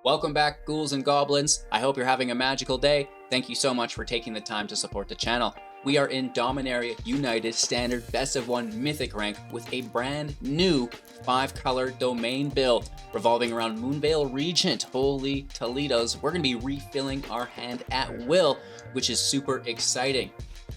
Welcome back, ghouls and goblins. I hope you're having a magical day. Thank you so much for taking the time to support the channel. We are in Dominaria United Standard Best of 1 Mythic rank with a brand new 5-color domain build revolving around Moonveil Regent. Holy Toledos. We're going to be refilling our hand at will, which is super exciting.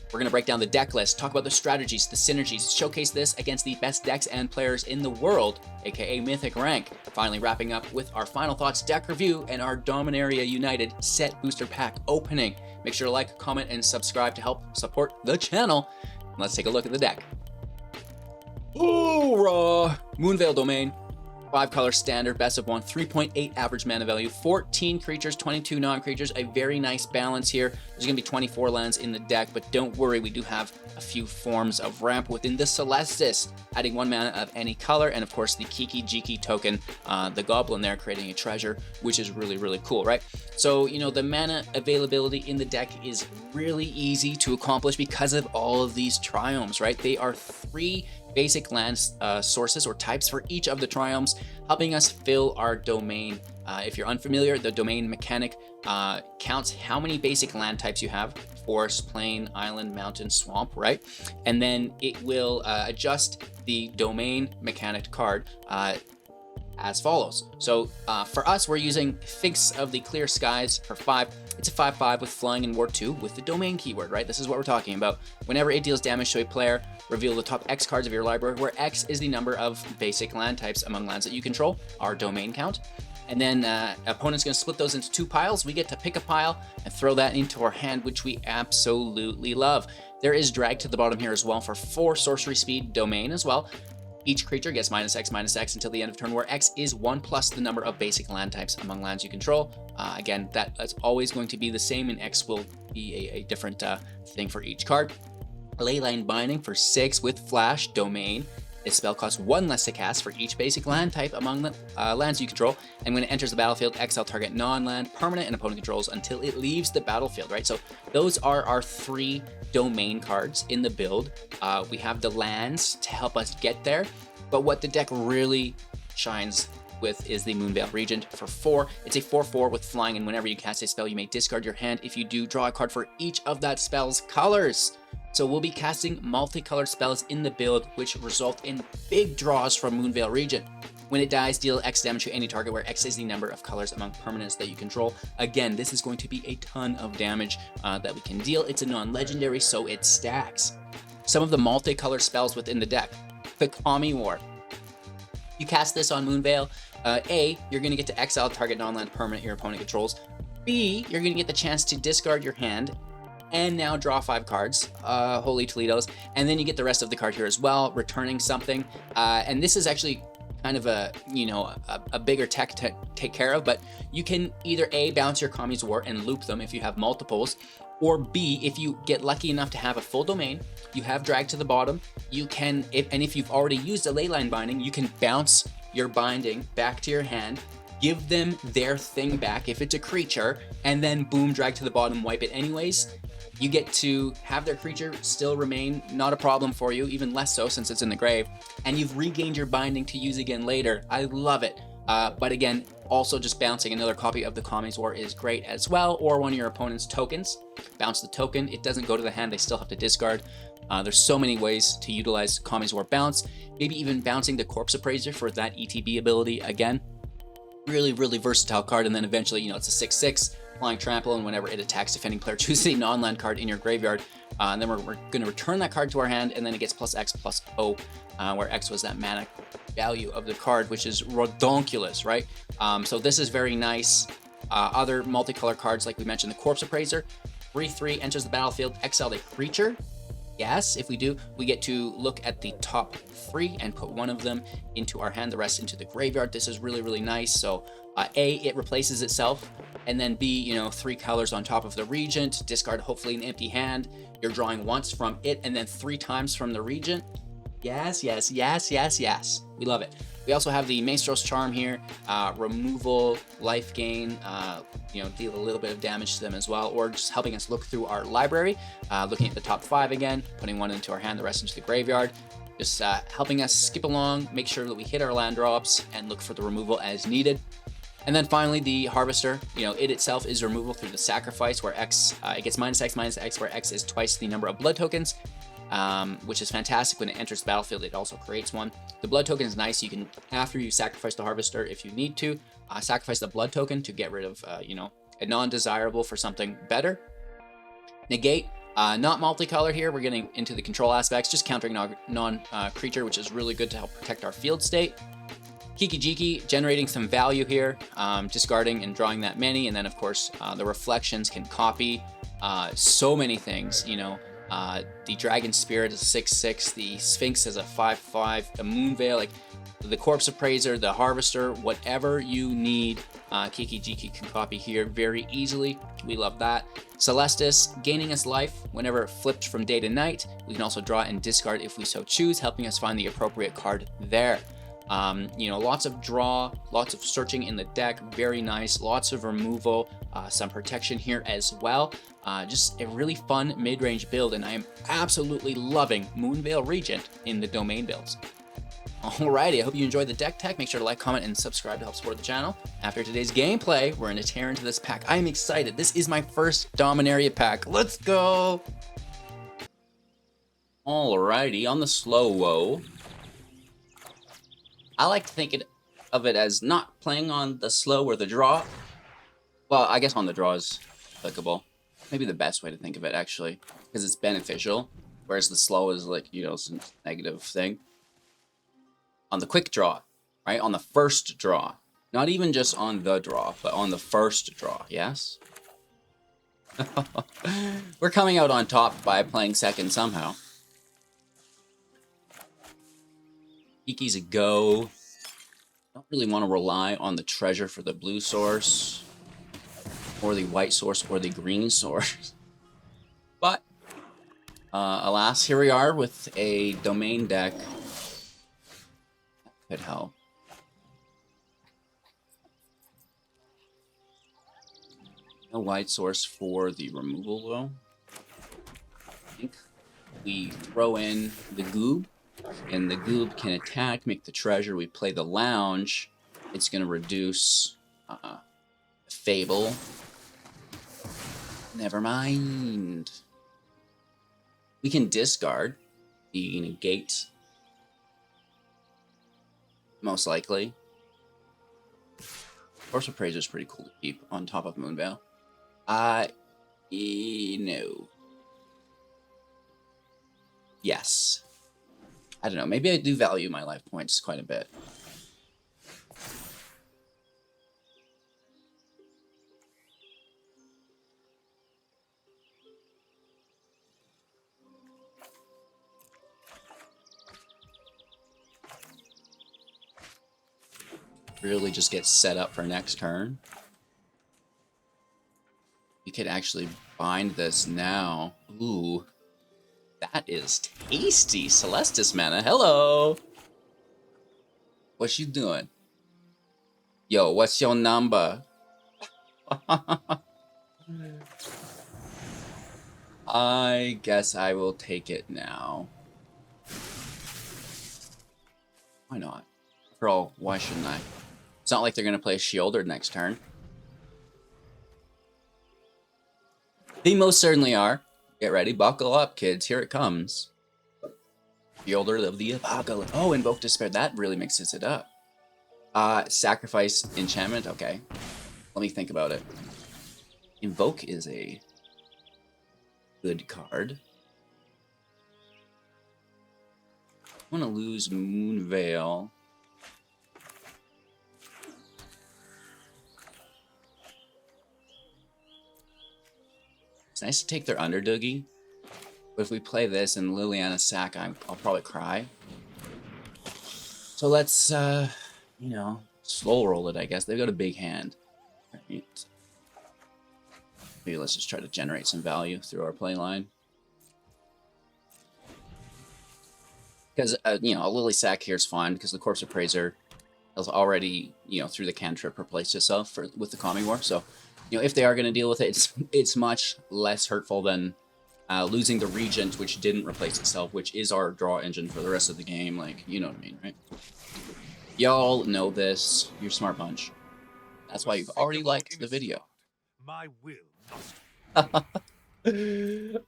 We're going to break down the deck list, talk about the strategies, the synergies, showcase this against the best decks and players in the world, aka Mythic rank. Finally wrapping up with our final thoughts, deck review, and our Dominaria United set booster pack opening. Make sure to like, comment, and subscribe to help support the channel. Let's take a look at the deck. Hoorah! Moonveil domain. 5-color standard, best of 1, 3.8 average mana value, 14 creatures, 22 non-creatures, a very nice balance here. There's going to be 24 lands in the deck, but don't worry, we do have a few forms of ramp within the Celestis, adding 1 mana of any color, and of course the Kiki Jiki token, the goblin there creating a treasure, which is really cool, right? So, you know, the mana availability in the deck is really easy to accomplish because of all of these triomes, right? They are 3 basic land sources or types for each of the triomes, helping us fill our domain. If you're unfamiliar, the domain mechanic counts how many basic land types you have: forest, plain, island, mountain, swamp, right? And then it will adjust the domain mechanic card as follows. So for us, we're using Fix of the Clear Skies for 5. It's a 5/5 with flying and ward 2 with the domain keyword, right? This is what we're talking about. Whenever it deals damage to a player, reveal the top X cards of your library, where X is the number of basic land types among lands that you control, our domain count. And then opponent's going to split those into 2 piles. We get to pick a pile and throw that into our hand, which we absolutely love. There is drag to the bottom here as well for 4 sorcery speed domain as well. Each creature gets -X until the end of turn, where X is 1 plus the number of basic land types among lands you control. Again, that's always going to be the same, and X will be a different thing for each card. Leyline Binding for 6 with Flash domain. This spell costs 1 less to cast for each basic land type among the lands you control, and when it enters the battlefield, exile target non-land, permanent, and opponent controls until it leaves the battlefield, right? So those are our 3 domain cards in the build. We have the lands to help us get there, but what the deck really shines with is the Moonveil Regent for 4. It's a 4/4 with flying, and whenever you cast a spell, you may discard your hand. If you do, draw a card for each of that spell's colors. So we'll be casting multicolored spells in the build, which result in big draws from Moonveil Regent. When it dies, deal X damage to any target, where X is the number of colors among permanents that you control. Again, this is going to be a ton of damage that we can deal. It's a non-legendary, so it stacks. Some of the multicolored spells within the deck. The Kami War. You cast this on Moonveil. A, you're going to get to exile target non-land permanent your opponent controls. B, you're going to get the chance to discard your hand and now draw 5 cards, holy Toledos, and then you get the rest of the card here as well, returning something, and this is actually kind of a, you know, a bigger tech to take care of, but you can either A, bounce your Kami's War and loop them if you have multiples, or B, if you get lucky enough to have a full domain, you have drag to the bottom, you can, if you've already used a Leyline Binding, you can bounce your binding back to your hand, give them their thing back if it's a creature, and then boom, drag to the bottom, wipe it anyways. You get to have their creature still remain, not a problem for you, even less so since it's in the grave, and you've regained your binding to use again later. I love it. But again, also just bouncing another copy of the Kami's War is great as well, or one of your opponent's tokens. Bounce the token, it doesn't go to the hand, they still have to discard. There's so many ways to utilize Kami's War bounce, maybe even bouncing the Corpse Appraiser for that ETB ability again. Really versatile card, and then eventually, you know, it's a 6/6. Flying Trample, and whenever it attacks defending player, choose a non-land card in your graveyard, and then we're going to return that card to our hand, and then it gets +X/+O, where X was that mana value of the card, which is redonkulous, right? So this is very nice. Other multicolor cards, like we mentioned, the Corpse Appraiser, 3/3 enters the battlefield, exile a creature. Yes, if we do, we get to look at the top 3 and put one of them into our hand, the rest into the graveyard. This is really nice. So A, it replaces itself, and then B, you know, 3 colors on top of the Regent, discard hopefully an empty hand. You're drawing once from it and then 3 times from the Regent. Yes. We love it. We also have the Maestro's Charm here, removal, life gain, you know, deal a little bit of damage to them as well, or just helping us look through our library, looking at the top 5 again, putting 1 into our hand, the rest into the graveyard, just helping us skip along, make sure that we hit our land drops, and look for the removal as needed. And then finally, the Harvester, you know, it itself is removal through the sacrifice, where X, it gets -X, where X is twice the number of blood tokens, which is fantastic. When it enters the battlefield, it also creates one. The blood token is nice. You can, after you sacrifice the Harvester, if you need to, sacrifice the blood token to get rid of, you know, a non-desirable for something better. Negate, not multicolor here. We're getting into the control aspects, just countering non-creature, which is really good to help protect our field state. Kiki-Jiki, generating some value here, discarding and drawing that many, and then of course the reflections can copy so many things, you know. The Dragon Spirit is a 6/6, the Sphinx is a 5/5, a Moonveil, like the Corpse Appraiser, the Harvester, whatever you need, Kiki-Jiki can copy here very easily. We love that. Celestis, gaining us life whenever flipped from day to night. We can also draw and discard if we so choose, helping us find the appropriate card there. You know, lots of draw, lots of searching in the deck, very nice, lots of removal, some protection here as well. Just a really fun mid-range build, and I am absolutely loving Moonveil Regent in the domain builds. Alrighty, I hope you enjoyed the deck tech. Make sure to like, comment, and subscribe to help support the channel. After today's gameplay, we're going to tear into this pack. I am excited. This is my first Dominaria pack. Let's go! Alrighty, on the slow-wo. I like to think of it as not playing on the slow or the draw. Well, I guess on the draw is applicable. Maybe the best way to think of it, actually, because it's beneficial, whereas the slow is like, you know, some negative thing. On the quick draw, right? On the first draw. Not even just on the draw, but on the first draw, yes? We're coming out on top by playing second somehow. Kiki's a go. Don't really want to rely on the treasure for the blue source, or the white source, or the green source. But, alas, here we are with a domain deck. That could help. No white source for the removal, though. I think we throw in the Goob. And the Goob can attack, make the treasure. We play the Lounge. It's going to reduce Fable. Never mind. We can discard the Negate. Most likely. Corpse Appraiser is pretty cool to keep on top of Moonveil. No. Yes. I don't know, maybe I do value my life points quite a bit. Really just get set up for next turn. We could actually bind this now. Ooh. That is tasty. Celestis mana. Hello. What you doing? Yo, what's your number? I guess I will take it now. Why not? After all, why shouldn't I? It's not like they're going to play Shielder next turn. They most certainly are. Get ready, buckle up, kids. Here it comes. Shielder of the Apocalypse. Oh, Invoke Despair. That really mixes it up. Sacrifice Enchantment. Okay. Let me think about it. Invoke is a good card. I want to lose Moonveil. It's nice to take their Underdoogie, but if we play this and Liliana sack, I'll probably cry. So let's, you know, slow roll it, I guess. They've got a big hand. Right. Maybe let's just try to generate some value through our play line. Because, you know, a Lily sack here is fine because the Corpse Appraiser has already, you know, through the cantrip replaced itself with the Calming War. So, you know, if they are going to deal with it, it's much less hurtful than losing the Regent, which didn't replace itself, which is our draw engine for the rest of the game. Like, you know what I mean, right? Y'all know this. You're a smart bunch. That's why you've already liked the video. My will must.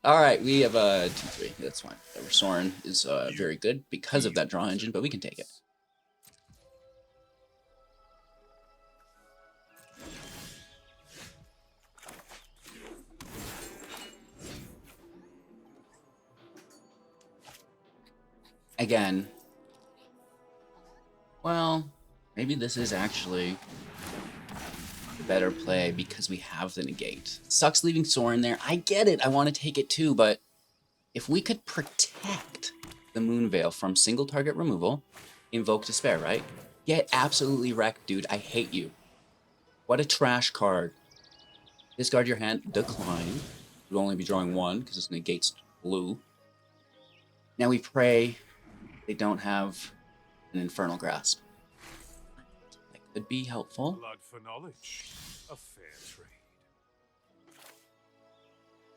All right, we have 2-3. That's fine. Soren is very good because of that draw engine, but we can take it. Again, well, maybe this is actually the better play because we have the negate. Sucks leaving Soren there. I get it. I want to take it too, but if we could protect the Moonveil from single target removal, invoke Despair, right? Get absolutely wrecked, dude. I hate you. What a trash card. Discard your hand, decline. You'll only be drawing one because this negates blue. Now we pray they don't have an Infernal Grasp. That could be helpful. Blood for knowledge. A fair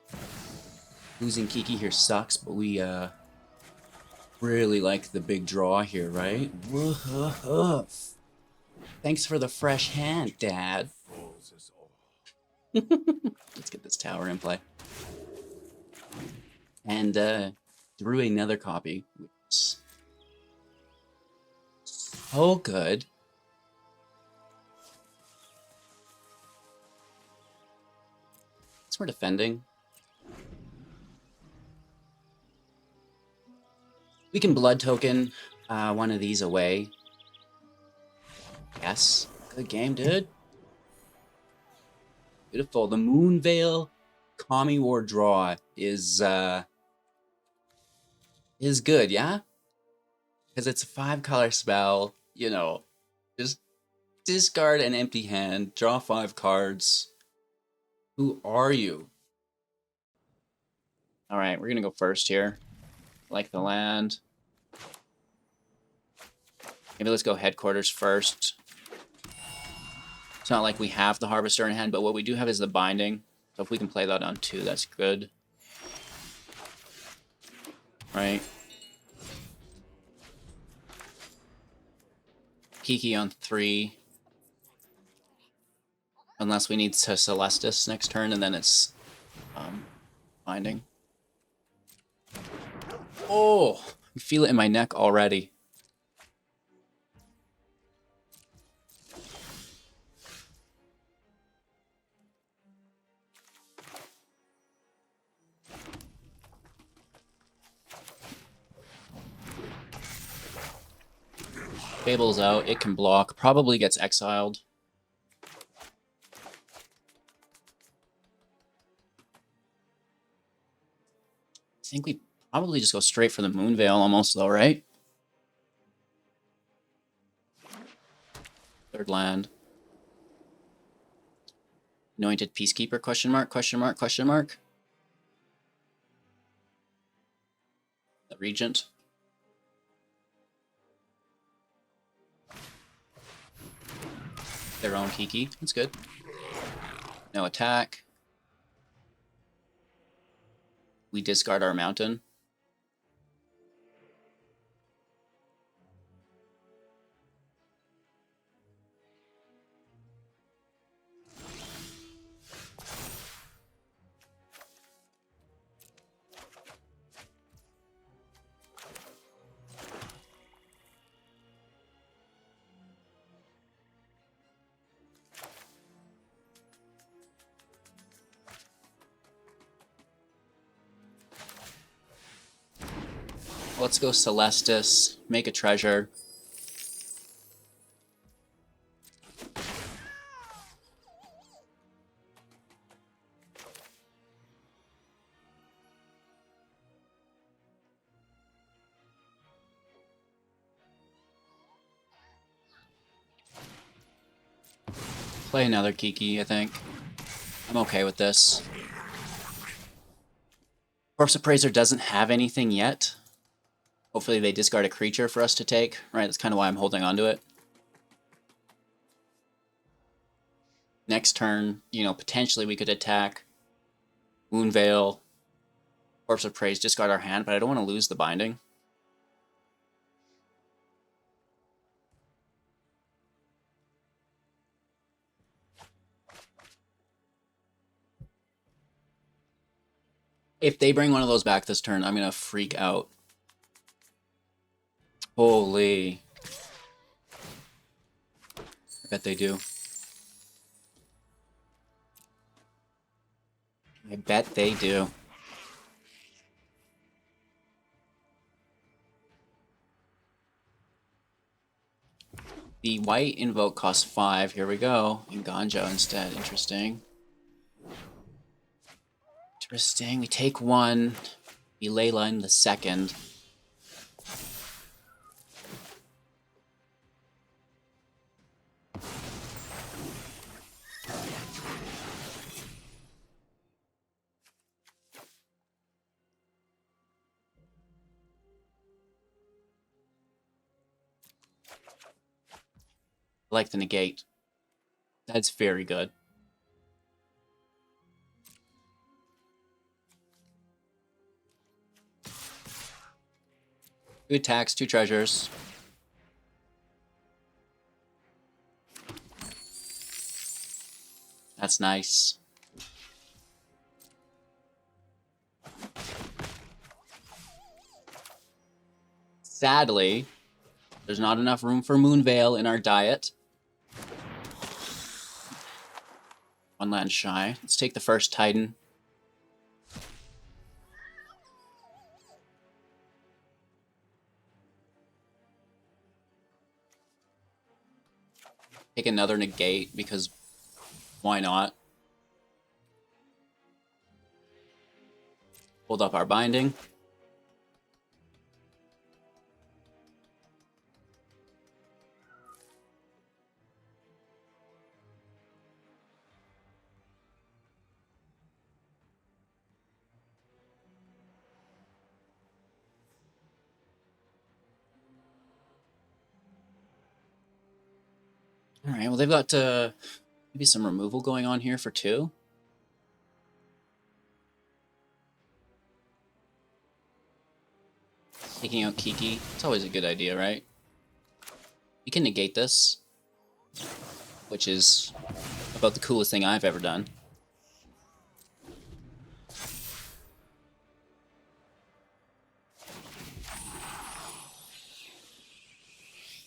trade. Losing Kiki here sucks, but we really like the big draw here, right? Thanks for the fresh hand, Dad. Let's get this tower in play. And drew another copy, which is so good. We're defending. We can blood token one of these away. Yes. Good game, dude. Beautiful. The Moonveil Kami War draw is good, yeah? Because it's a 5-color spell, you know. Just discard an empty hand, draw 5 cards. Who are you? All right, we're gonna go first here. Like the land. Maybe let's go headquarters first. It's not like we have the Harvester in hand, but what we do have is the Binding. So if we can play that on 2, that's good. Right. Kiki on 3. Unless we need to Celestis next turn, and then it's Binding. Oh, I feel it in my neck already. Fable's out. It can block. Probably gets exiled. I think we probably just go straight for the Moonveil almost, though, right? Third land. Anointed Peacekeeper, question mark, question mark, question mark. The Regent. Their own Kiki. That's good. No attack. We discard our mountain. Let's go Celestis, make a treasure. Play another Kiki, I think. I'm okay with this. Corpse Appraiser doesn't have anything yet. Hopefully they discard a creature for us to take, right? That's kind of why I'm holding on to it. Next turn, you know, potentially we could attack Moonveil, Corpse of Praise, discard our hand, but I don't want to lose the Binding. If they bring one of those back this turn, I'm gonna freak out. Holy. I bet they do. I bet they do. The white invoke costs 5. Here we go. And Ganja instead. Interesting. Interesting. We take 1. We leyline the 2nd. I like the negate. That's very good. Two attacks, 2 treasures. That's nice. Sadly, there's not enough room for Moonveil in our diet. 1 land shy. Let's take the first Titan. Take another negate because why not? Hold up our binding. All right, well, they've got maybe some removal going on here for 2. Taking out Kiki. It's always a good idea, right? You can negate this, which is about the coolest thing I've ever done.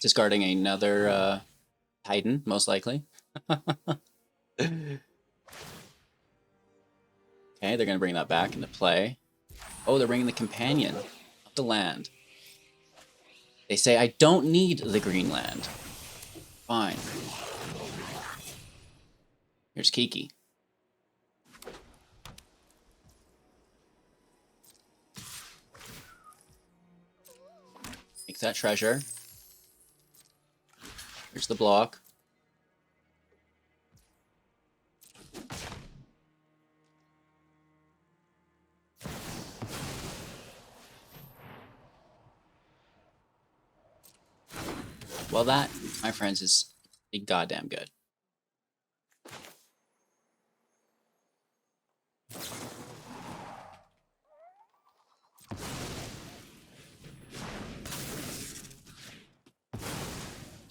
Discarding another Titan, most likely. Okay, they're going to bring that back into play. Oh, they're bringing the companion up the land. They say, I don't need the green land. Fine. Here's Kiki. Take that treasure. Here's the block. Well, that, my friends, is pretty goddamn good.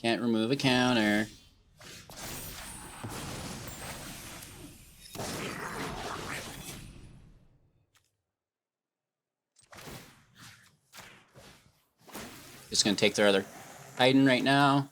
Can't remove a counter. Just gonna take their other Titan right now.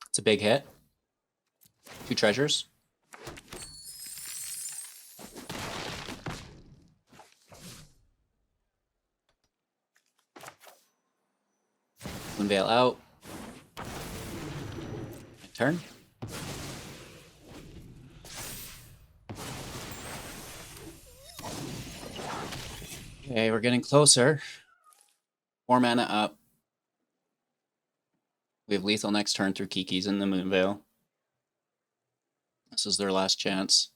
It's a big hit. 2 treasures. Moonveil out. My turn. Okay, we're getting closer. 4 mana up. We have lethal next turn through Kiki's in the Moonveil. This is their last chance.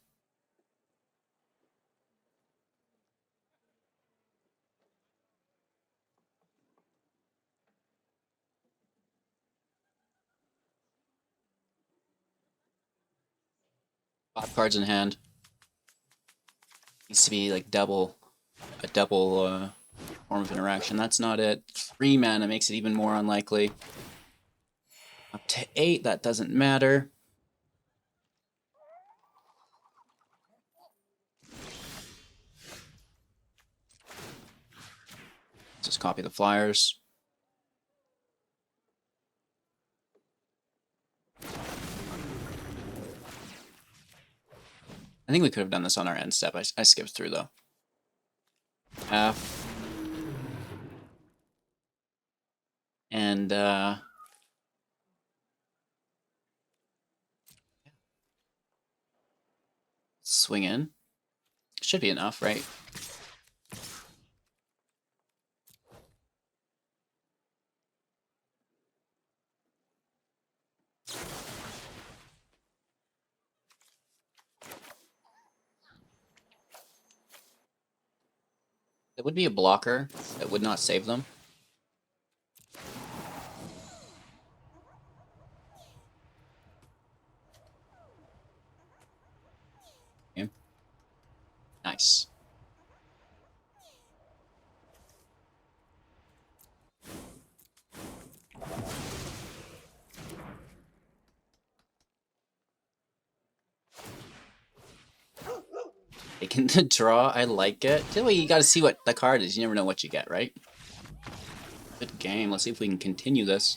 Five cards in hand. Needs to be like a double form of interaction. That's not it. 3 mana makes it even more unlikely. Up to 8, that doesn't matter. Just copy the flyers. I think we could have done this on our end step. I skipped through though. F. And swing in. Should be enough, right? It would be a blocker that would not save them. Okay. Nice. Taking the draw, I like it. Anyway, you gotta see what the card is. You never know what you get, right? Good game. Let's see if we can continue this.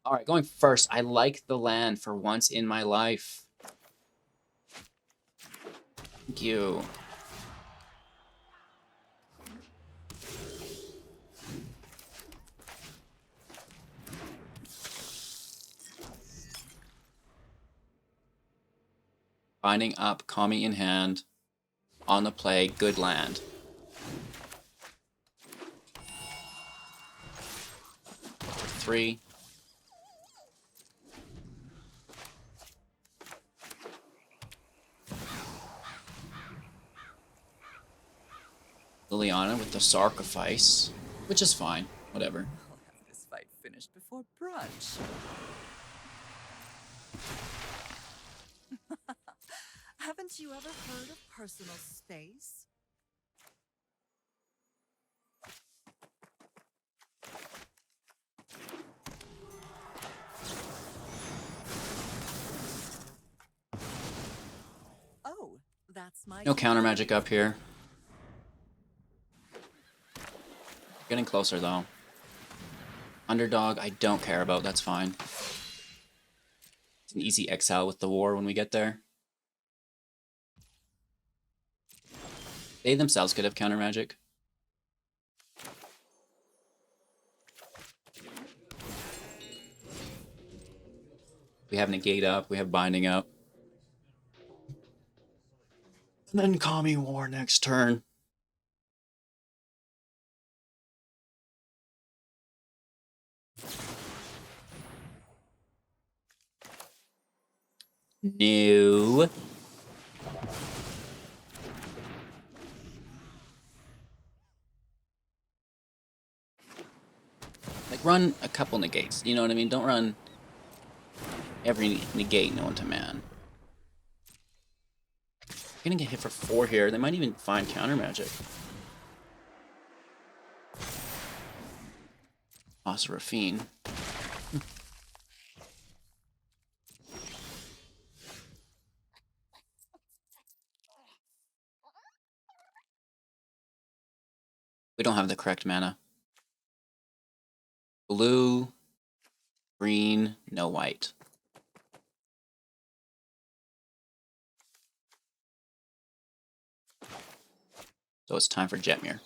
Alright, going first. I like the land for once in my life. Thank you. Binding up, Kami in hand. On the play, good land. Three. Liliana with the sacrifice, which is fine. Whatever. I'll have this fight finished before brunch. Haven't you ever heard of personal space? Oh, that's my... No counter magic up here. Getting closer though. Underdog, I don't care about. That's fine. It's an easy exile with the war when we get there. They themselves could have counter magic. We have negate up, we have binding up. And then Kami War next turn. No. Like, run a couple negates, you know what I mean? Don't run every negate known to man. You're gonna get hit for 4 here. They might even find counter magic. Osirafine. We don't have the correct mana. Blue, green, no white. So it's time for Jetmir.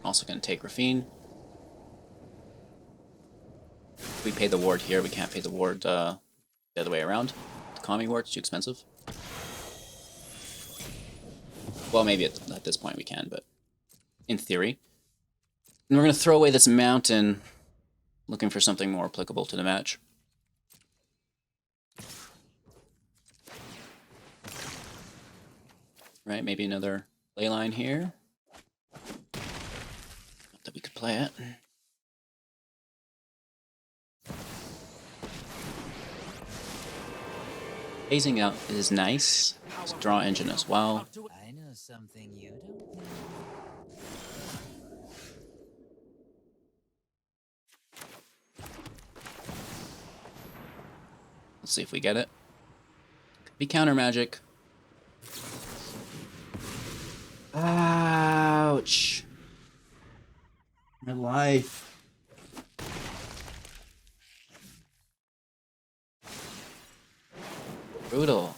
Also going to take Rafine. If we pay the ward here, we can't pay the ward the other way around. The Kami ward's too expensive. Well, maybe at this point we can, but in theory. And we're going to throw away this mountain, looking for something more applicable to the match. Right, maybe another ley line here. Not that we could play it. Phasing out is nice. It's a draw engine as well. I know something you don't know. Let's see if we get it. Could be counter magic. Ouch. My life. Brutal.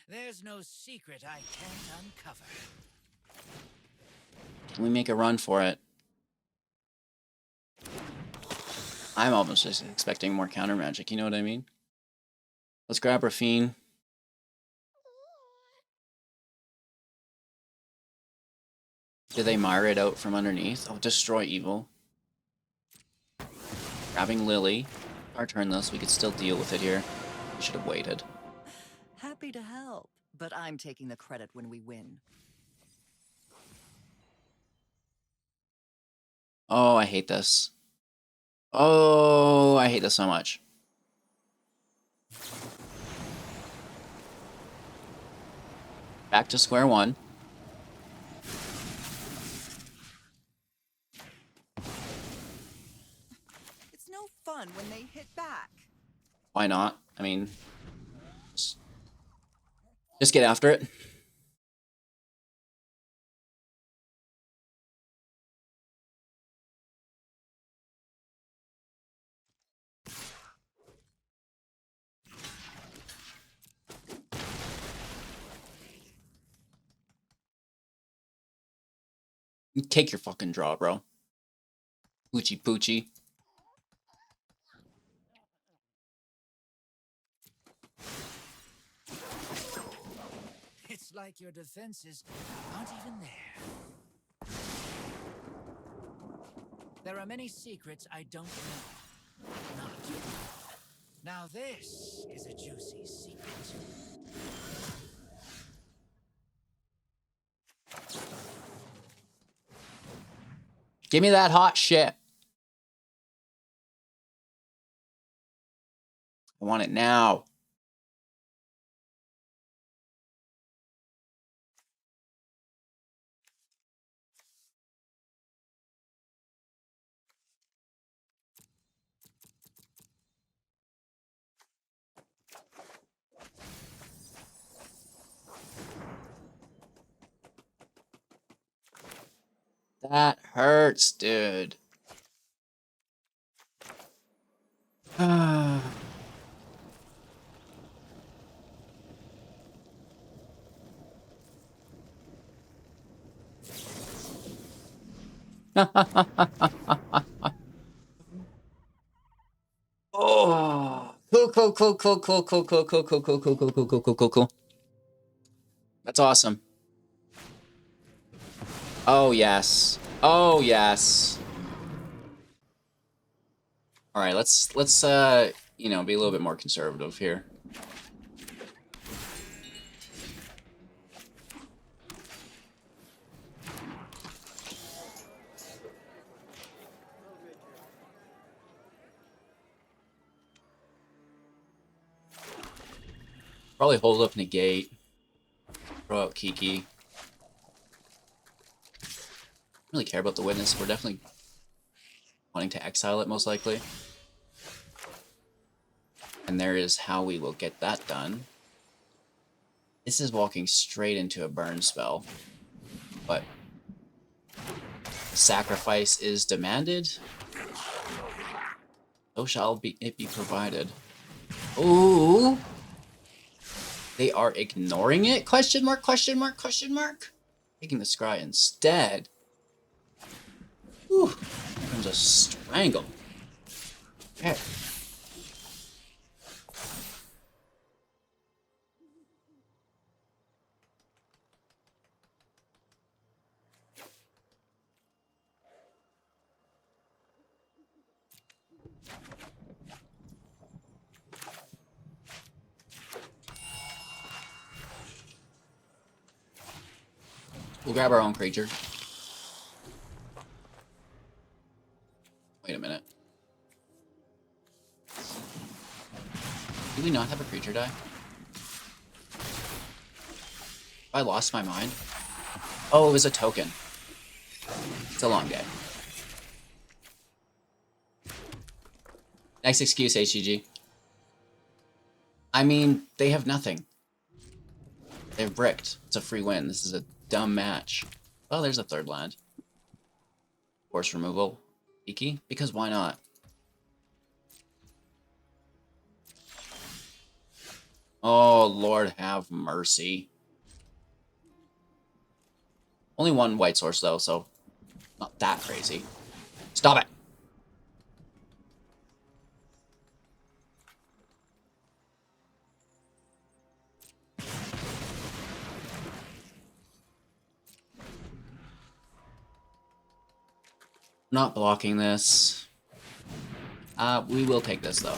There's no secret I can't uncover. Can we make a run for it? I'm almost just expecting more counter magic, you know what I mean? Let's grab Rafine. Did they mire it out from underneath? Oh, destroy evil. Grabbing Lily. Our turn though, so we could still deal with it here. We should have waited. Happy to help, but I'm taking the credit when we win. Oh, I hate this. Oh, I hate this so much. Back to square one. It's no fun when they hit back. Why not? I mean, just get after it. Take your fucking draw, bro. Poochie poochie. It's like your defenses aren't even there. There are many secrets I don't know. Not one. Now this is a juicy secret. Give me that hot shit. I want it now. That hurts, dude. Oh, cool. That's awesome. Oh yes. Oh yes. All right, let's you know, be a little bit more conservative here. Probably hold up negate. Throw out Kiki. Don't really care about the witness. We're definitely wanting to exile it, most likely. And there is how we will get that done. This is walking straight into a burn spell. But sacrifice is demanded. So shall it be provided. Ooh! They are ignoring it? Question mark, question mark, question mark? Taking the scry instead. Ooh, here comes a strangle. Okay. We'll grab our own creature. Wait a minute. Do we not have a creature die? I lost my mind. Oh, it was a token. It's a long day. Next excuse, HGG. I mean, they have nothing. They're bricked. It's a free win. This is a dumb match. Oh, there's a third land. Force removal. Iki? Because why not? Oh, Lord have mercy. Only one white source, though, so not that crazy. Stop it! Not blocking this. We will take this, though.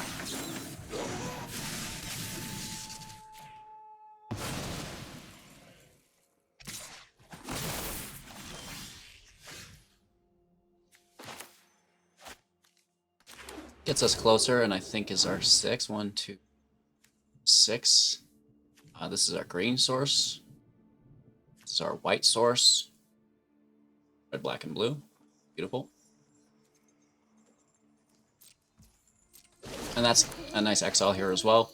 Gets us closer, and I think is our 6. 1, 2, 6. This is our green source. This is our white source. Red, black, and blue. Beautiful. And that's a nice exile here as well.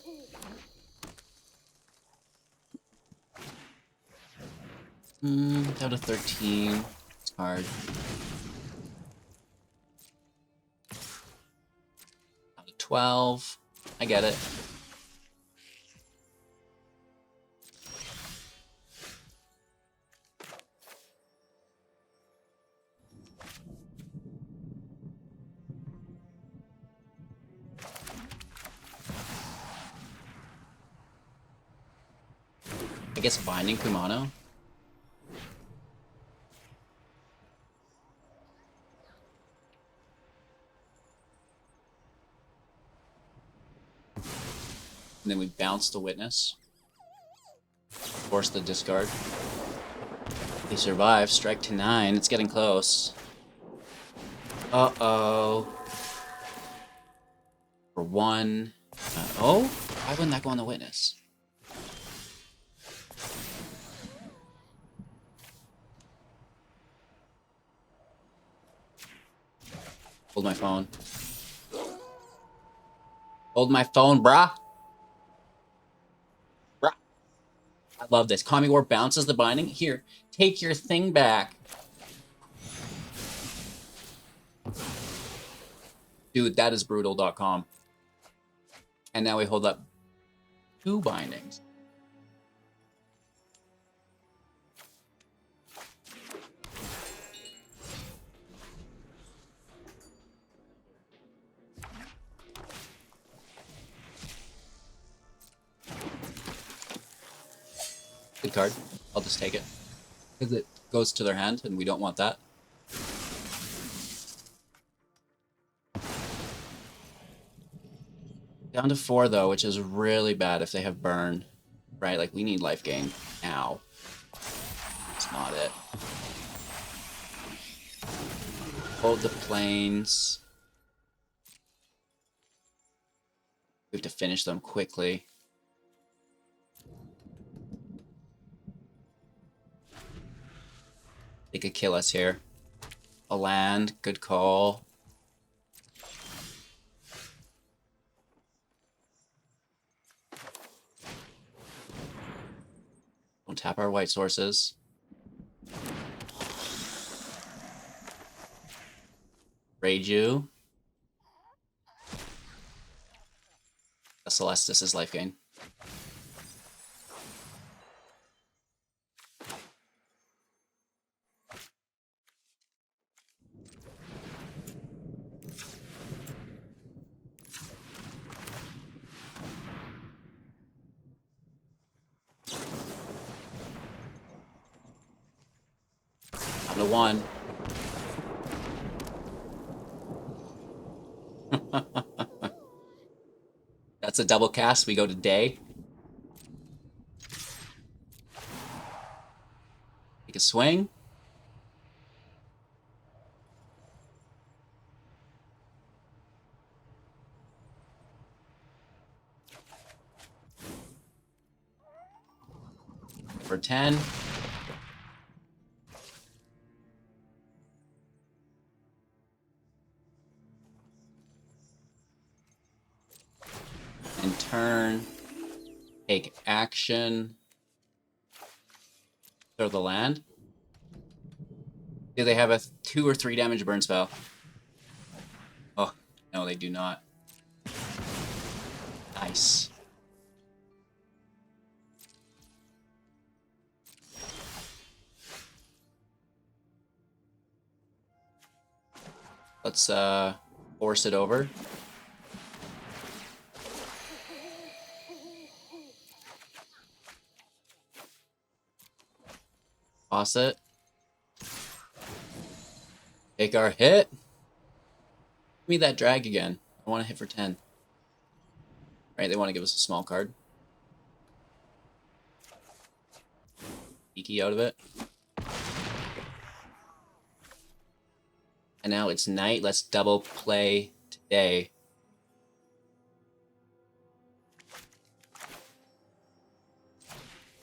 Down to 13. It's hard. Down to 12. I get it. I guess binding Kumano. And then we bounce the witness. Force the discard. He survives. Strike to 9. It's getting close. Uh-oh. For 1. Oh? Why wouldn't that go on the witness? Hold my phone. Hold my phone, brah. Brah. I love this. Kami War bounces the binding. Here, take your thing back. Dude, that is brutal.com. And now we hold up 2 bindings. Good card. I'll just take it. Because it goes to their hand, and we don't want that. Down to 4, though, which is really bad if they have burn. Right? Like, we need life gain now. That's not it. Hold the planes. We have to finish them quickly. They could kill us here. A land, good call. Don't tap our white sources. Reiju. A Celestis is life gain. Down to 1. That's a double cast. We go to day. Take a swing. For 10. And turn. Take action. Throw the land. Do they have a 2 or 3 damage burn spell? Oh, no, they do not. Nice. Let's force it over. Toss it. Take our hit. Give me that drag again. I want to hit for 10. Right, they want to give us a small card. Peeky out of it. And now it's night. Let's double play today.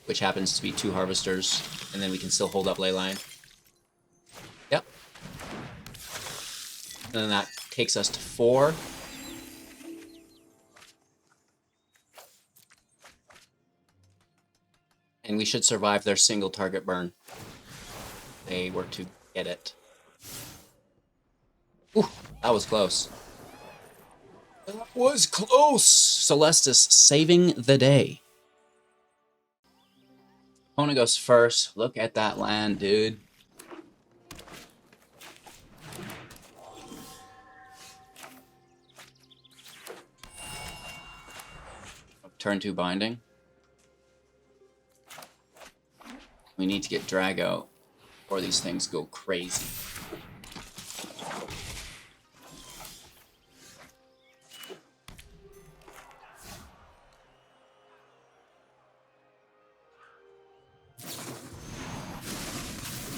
Which happens to be 2 harvesters. And then we can still hold up Leyline. Yep. And then that takes us to 4. And we should survive their single target burn. They were to get it. Ooh, that was close. That was close! Celestis saving the day. Opponent goes first. Look at that land, dude. Turn 2 binding. We need to get drag out, or these things go crazy.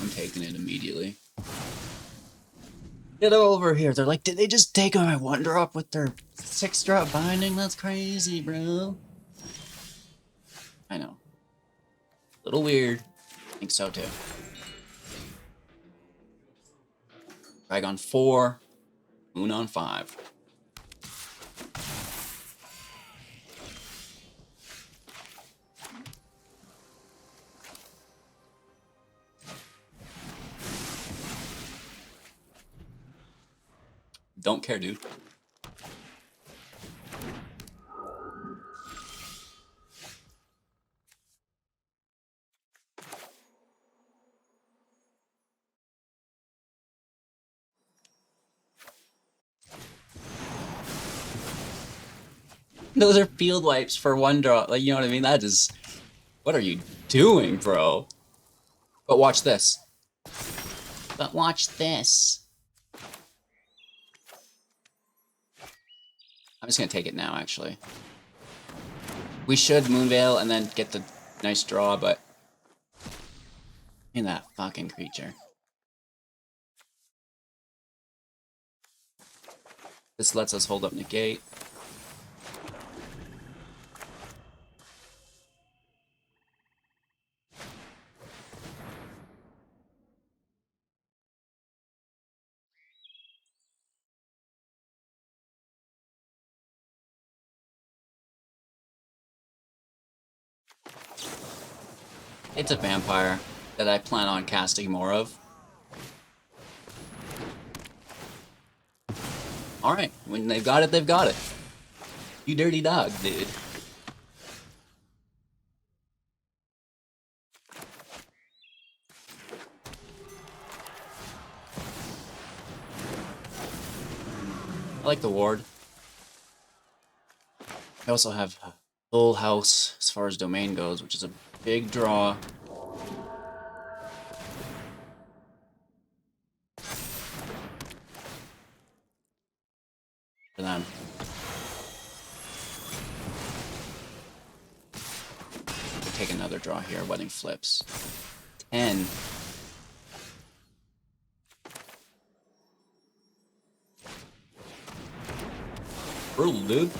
I'm taking it immediately. Get over here. They're like, did they just take my 1-drop with their 6-drop binding? That's crazy, bro. I know. A little weird. I think so too. Drag on 4. Moon on 5. Don't care, dude. Those are field wipes for 1-drop. Like, you know what I mean? That is... What are you doing, bro? But watch this. But watch this. I'm just gonna take it now, actually. We should Moonveil and then get the nice draw, but... In that fucking creature. This lets us hold up negate. It's a vampire that I plan on casting more of. Alright, when they've got it, they've got it. You dirty dog, dude. I like the ward. I also have a full house as far as domain goes, which is a big draw. For them. We'll take another draw here. Wedding flips. 10. Brutal, dude.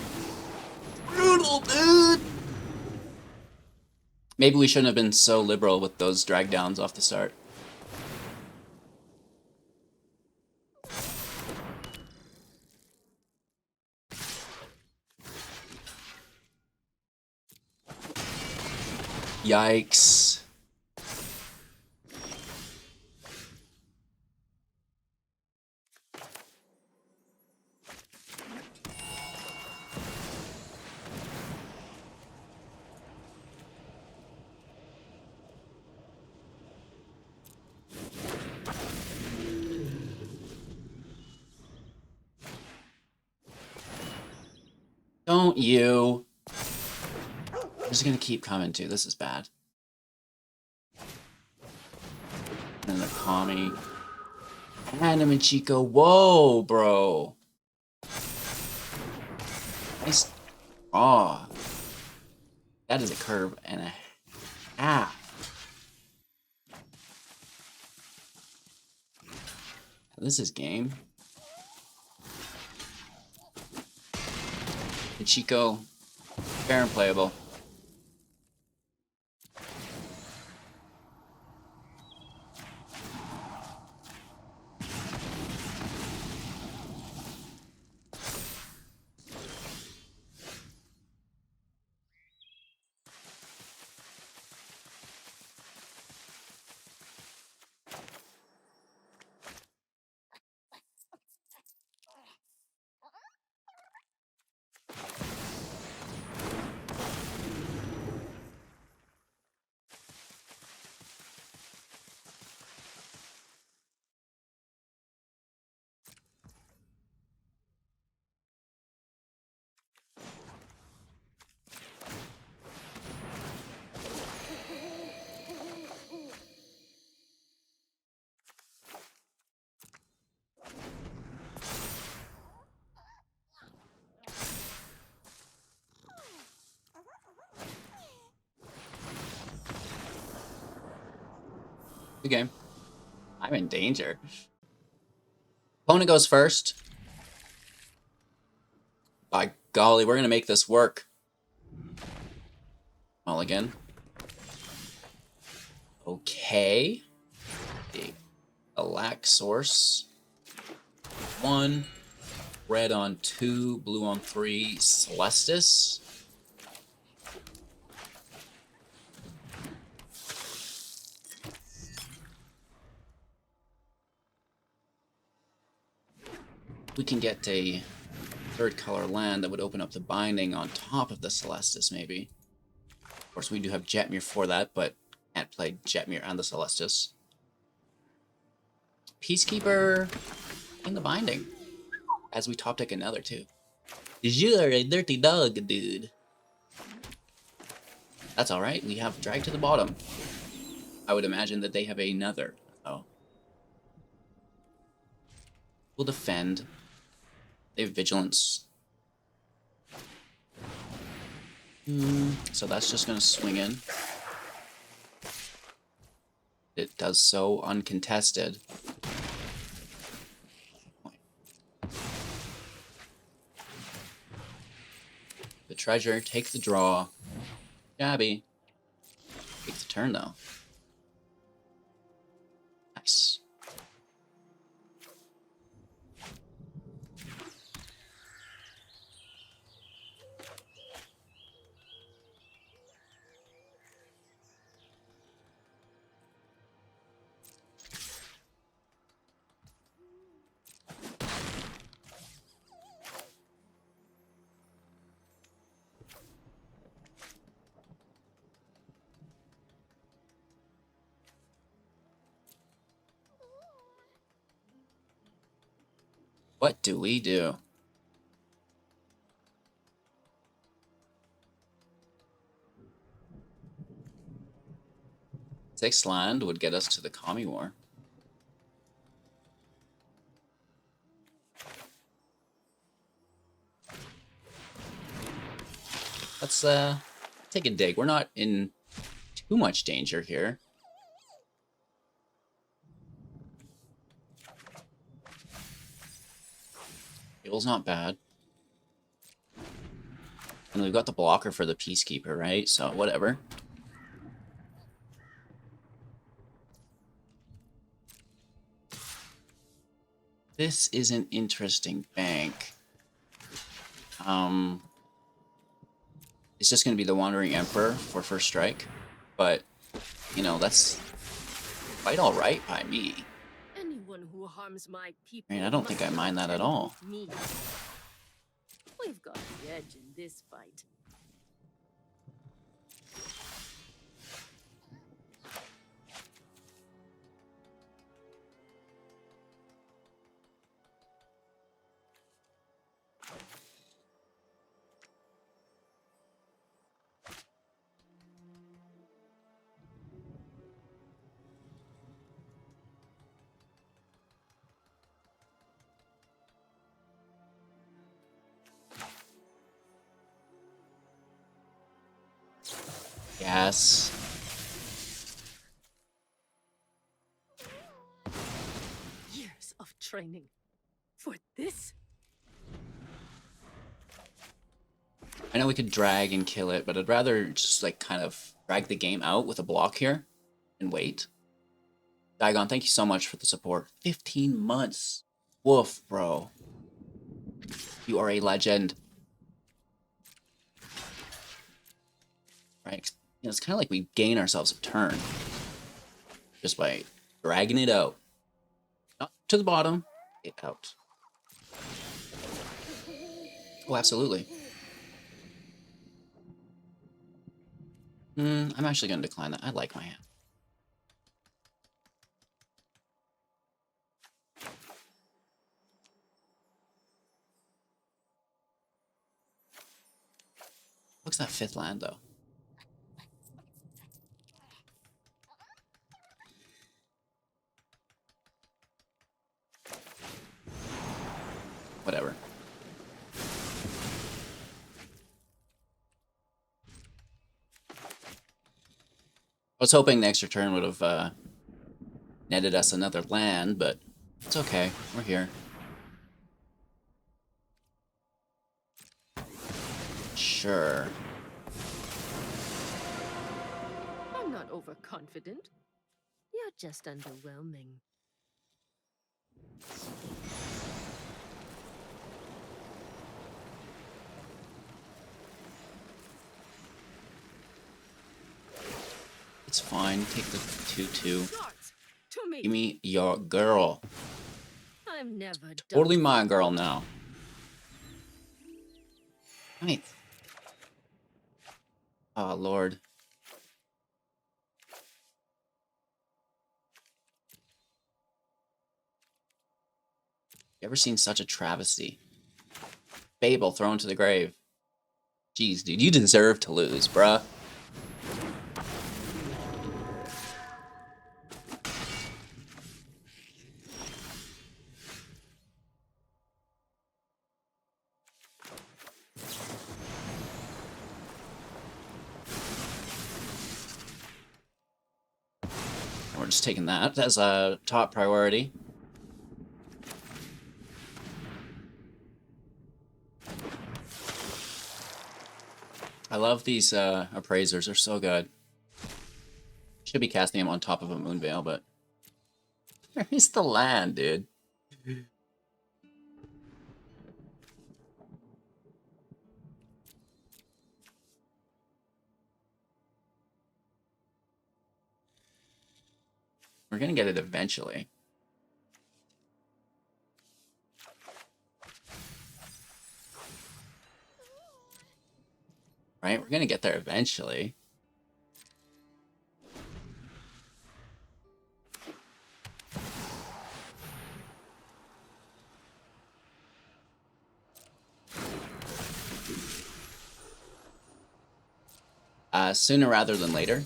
Brutal, dude! Maybe we shouldn't have been so liberal with those drag downs off the start. Yikes. Don't you? I'm just gonna keep coming too. This is bad. And then the Kami. Adam and Chico. Whoa, bro. Nice. Oh. That is a curve and a half. This is game. And Chico, fair and playable. Good game. I'm in danger. Opponent goes first. By golly, we're gonna make this work. Mulligan. Okay. A lack source. 1. Red on 2. Blue on 3. Celestis. We can get a third color land that would open up the binding on top of the Celestis, maybe. Of course, we do have Jetmir for that, but can't play Jetmir and the Celestis. Peacekeeper in the binding. As we top deck another, too. You're a dirty dog, dude. That's alright, we have drag to the bottom. I would imagine that they have another. Oh. We'll defend. They have vigilance. So that's just going to swing in. It does so uncontested. The treasure, take the draw. Jabby. Take the turn, though. Nice. What do we do? Sixth land would get us to the Kami War. Let's take a dig. We're not in too much danger here. Table's not bad. And we've got the blocker for the Peacekeeper, right? So whatever. This is an interesting bank. It's just going to be the Wandering Emperor for first strike. But, you know, that's quite alright by me. Anyone who harms my people. I mean, I don't think I mind that at all. Me. We've got the edge in this fight. Yes. Years of training for this. I know we could drag and kill it, but I'd rather just like kind of drag the game out with a block here and wait. Digon, thank you so much for the support. 15 months. Woof, bro. You are a legend. Right? You know, it's kind of like we gain ourselves a turn just by dragging it out. Not to the bottom, it out. Oh, absolutely. I'm actually going to decline that. I like my hand. What's that fifth land, though? Whatever. I was hoping the extra turn would have netted us another land, but it's okay. We're here. Sure. I'm not overconfident. You're just underwhelming. It's fine. Take the 2/2. Guards, to me. Give me your girl. I'm never done. Totally my girl now. Right. Oh, Lord. You ever seen such a travesty? Babel thrown to the grave. Jeez, dude, you deserve to lose, bruh. And we're just taking that as a top priority. I love these appraisers, they're so good. Should be casting them on top of a Moonveil, but where is the land, dude? We're gonna get it eventually. Right? We're gonna get there eventually. Sooner rather than later.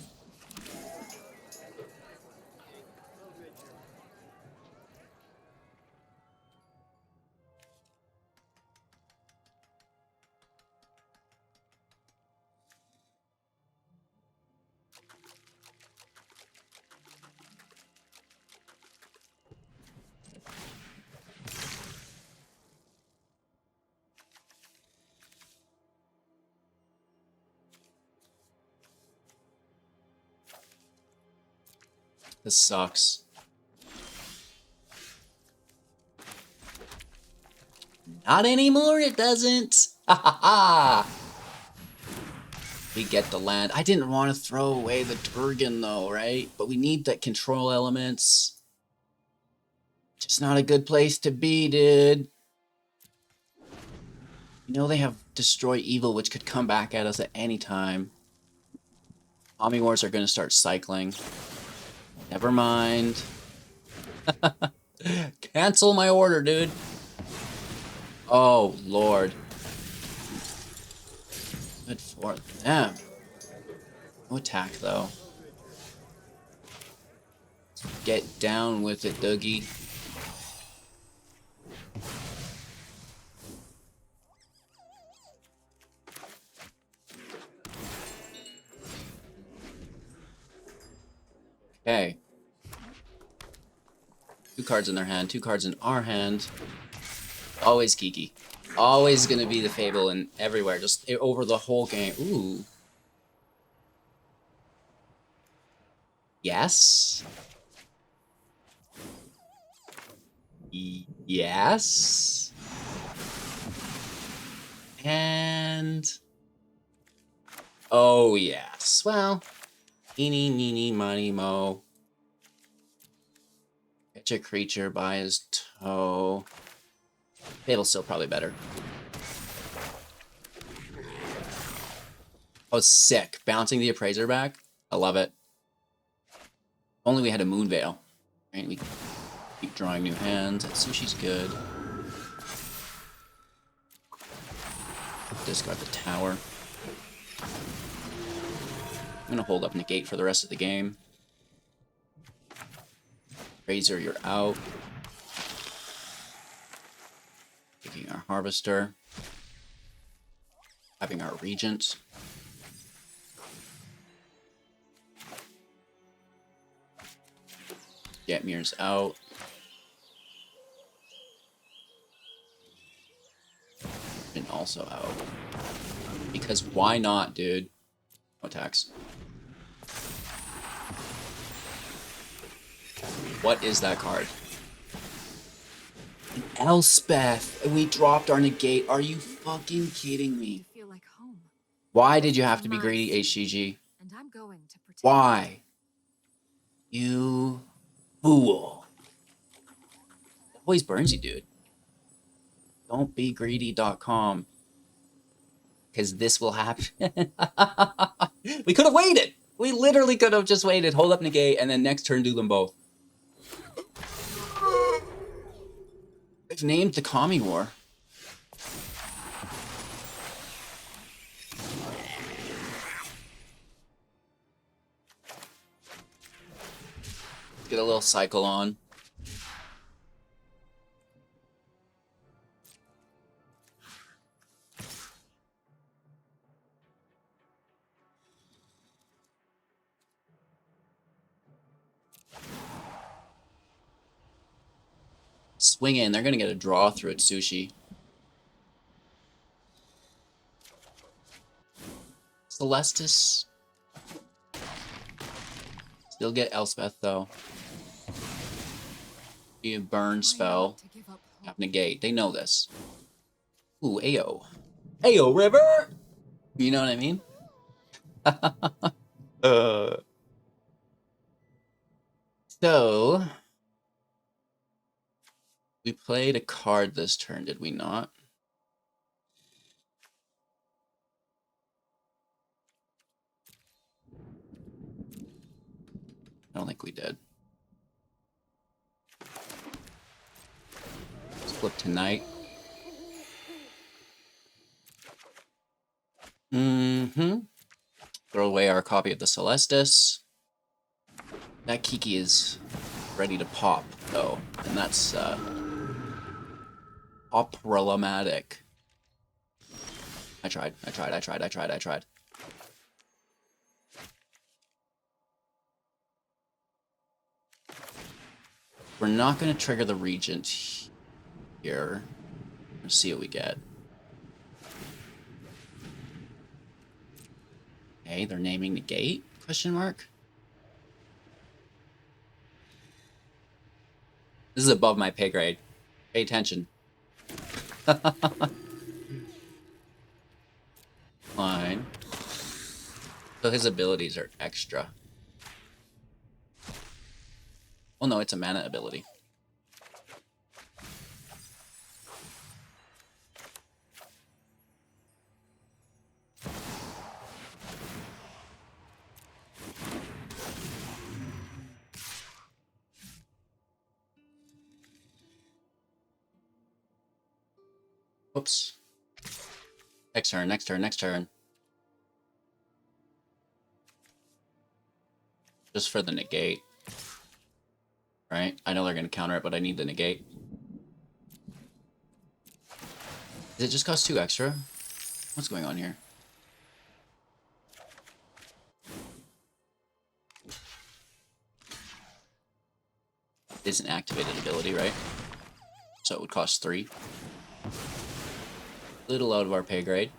This sucks. Not anymore, it doesn't. Ha ha ha. We get the land. I didn't want to throw away the Turgan though, right? But we need that control elements. Just not a good place to be, dude. You know they have Destroy Evil, which could come back at us at any time. Omni Wars are going to start cycling. Never mind. Cancel my order, dude. Oh, Lord. Good for them. No attack, though. Get down with it, Dougie. Okay. 2 cards in their hand, 2 cards in our hand. Always Kiki. Always gonna be the Fable and everywhere, just over the whole game. Ooh. Yes. Yes. And... oh, yes. Well, eeny, meeny, miny, mo. Catch a creature by his toe. Fable's still probably better. Oh, sick. Bouncing the Appraiser back. I love it. Only we had a Moonveil. Right, we keep drawing new hands. Sushi's good. Discard the tower. I'm gonna hold up negate for the rest of the game. Razor, you're out. Taking our Harvester. Having our Regent. Getmir's out. And also out. Because why not, dude? No attacks. What is that card? An Elspeth! We dropped our negate. Are you fucking kidding me? I feel like home, Why did you have to be greedy, HCG? and I'm going to protect. Why? You fool. That always burns you, dude. Don't be greedy.com. Because this will happen. We could have waited. We literally could have just waited. Hold up negate and then next turn do them both. They've named the Kami War. Get a little cycle on. Swing in. They're going to get a draw through it, Sushi. Celestis. Still get Elspeth, though. Be a burn spell. Have negate. They know this. Ooh, Ayo. Ayo, River! You know what I mean? So... we played a card this turn, did we not? I don't think we did. Let's flip tonight. Throw away our copy of the Celestis. That Kiki is ready to pop, though, and that's problematic. I tried. We're not going to trigger the Regent here. Let's see what we get. Okay, they're naming negate? Question mark. This is above my pay grade. Pay attention. Fine. So his abilities are extra. Well, no, it's a mana ability. Whoops. Next turn, next turn, next turn. Just for the negate. Right? I know they're going to counter it, but I need the negate. Does it just cost 2 extra? What's going on here? It's an activated ability, right? So it would cost 3. Little out of our pay grade.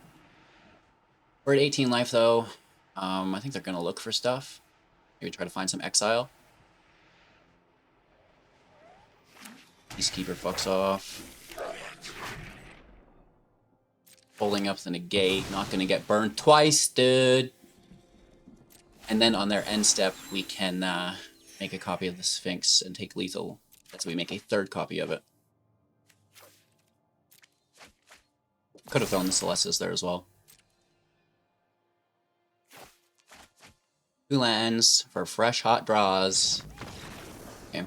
We're at 18 life, though. I think they're going to look for stuff. Maybe try to find some exile. Peacekeeper fucks off. Pulling up the negate. Not going to get burned twice, dude. And then on their end step, we can make a copy of the Sphinx and take lethal. That's we make a 3rd copy of it. Could have thrown the Celestis there as well. 2 lands for fresh hot draws. Okay.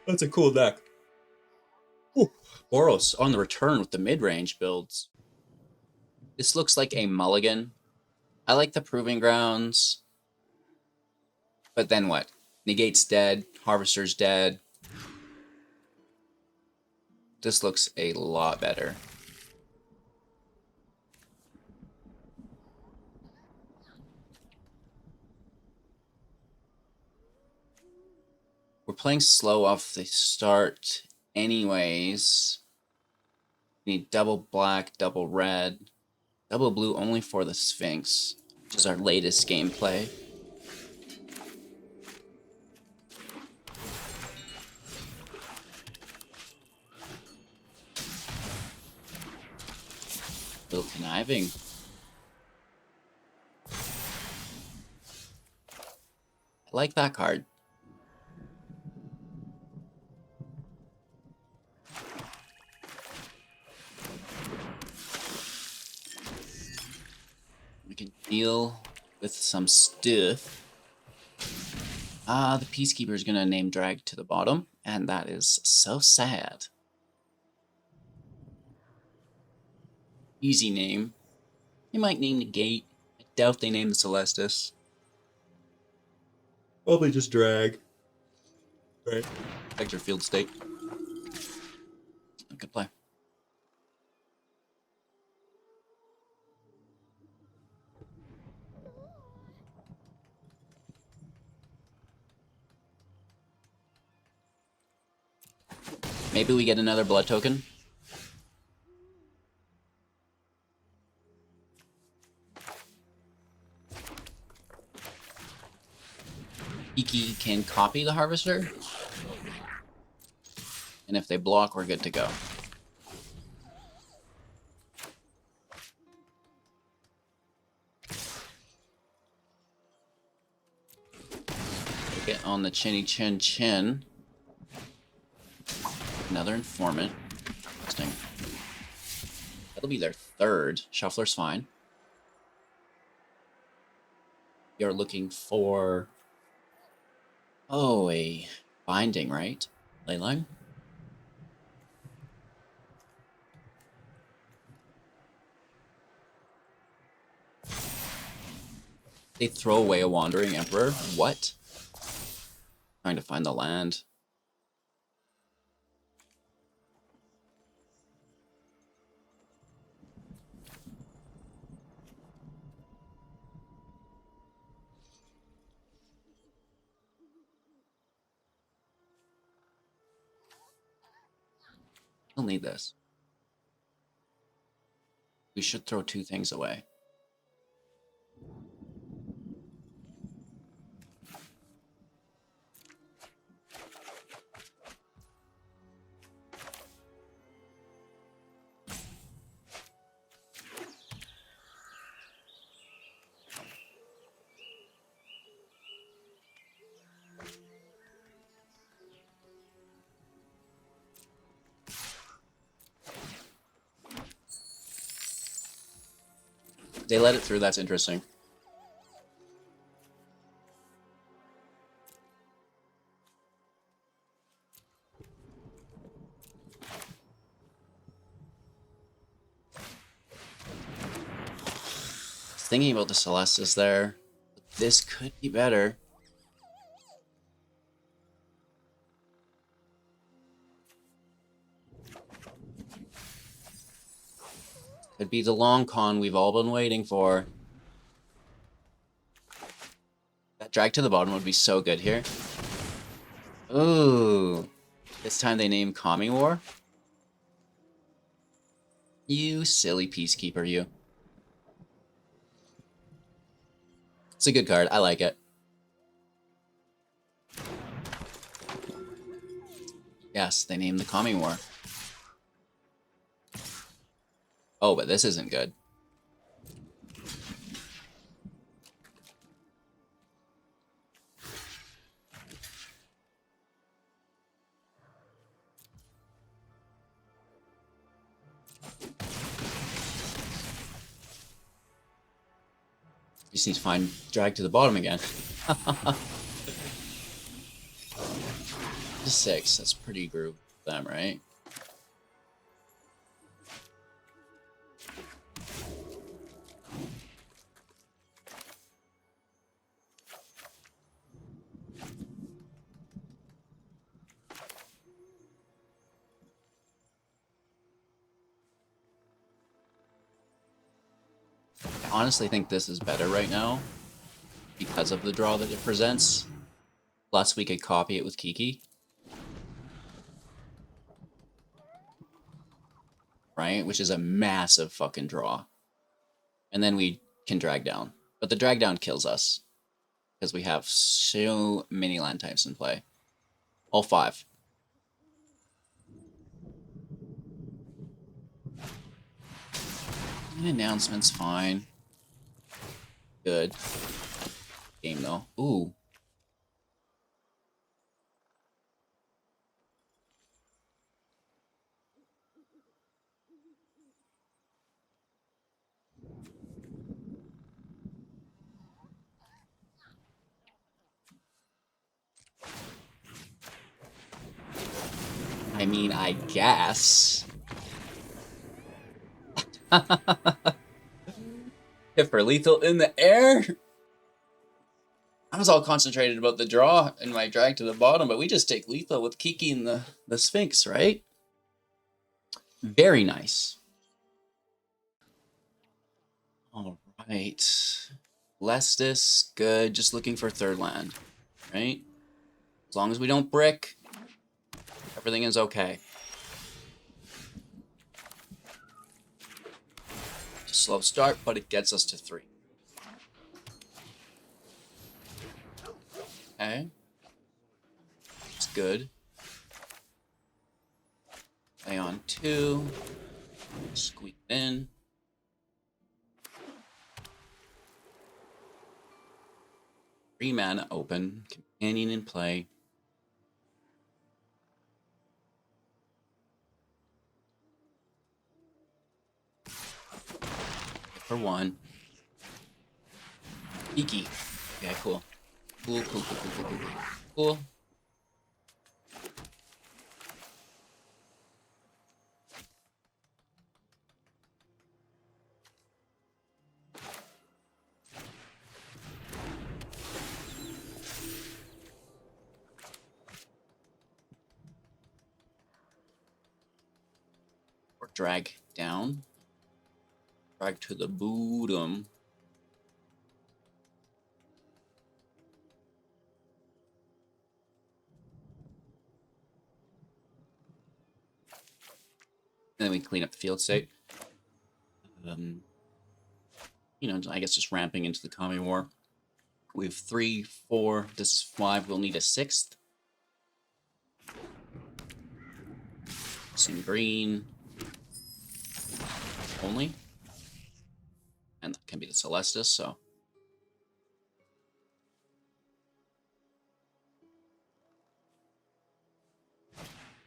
That's a cool deck. Ooh. Boros on the return with the mid-range builds. This looks like a mulligan. I like the Proving Grounds. But then what? Negate's dead. Harvester's dead. This looks a lot better. We're playing slow off the start anyways. We need double black, double red, double blue only for the Sphinx, which is our latest gameplay. Little conniving. I like that card. We can deal with some stuff. The Peacekeeper is going to name drag to the bottom, and that is so sad. Easy name. They might name the gate. I doubt they name the Celestis. Probably just drag. Right. Protect your field state. Good play. Maybe we get another blood token. Iki can copy the Harvester. And if they block, we're good to go. Get on the chinny chin chin. Another informant. Interesting. That'll be their 3rd. Shuffler's fine. You're looking for... Oh, a binding, right? Leyline? They throw away a Wandering Emperor? What? Trying to find the land. We'll need this. We should throw 2 things away. They let it through. That's interesting. Thinking about the Celestis there. This could be better. Could be the long con we've all been waiting for. That drag to the bottom would be so good here. Ooh. This time they name Kami War. You silly peacekeeper, you. It's a good card. I like it. Yes, they named the Kami War. Oh, but this isn't good. Just need to find drag to the bottom again. The 6, that's pretty groove for them, right? I honestly think this is better right now because of the draw that it presents. Plus, we could copy it with Kiki. Right? Which is a massive fucking draw. And then we can drag down. But the drag down kills us. Because we have so many land types in play. All 5. An announcement's fine. Good. Game though. Ooh. I mean, I guess. Hit for lethal in the air. I was all concentrated about the draw and my drag to the bottom, but we just take lethal with Kiki and the Sphinx, right? Very nice. All right. Lestis, good. Just looking for third land, right? As long as we don't brick, everything is okay. Slow start, but it gets us to 3. Okay. It's good. Play on 2. Squeak in. Free mana open. Companion in play. For 1. Iki. Okay, cool. Cool. Cool. Or drag down. Drag to the bottom. And then we clean up the field state. You know, I guess just ramping into the Kami War. We have 3, 4, this is 5. We'll need a 6th. Some green. Only. And that can be the Celestis, so.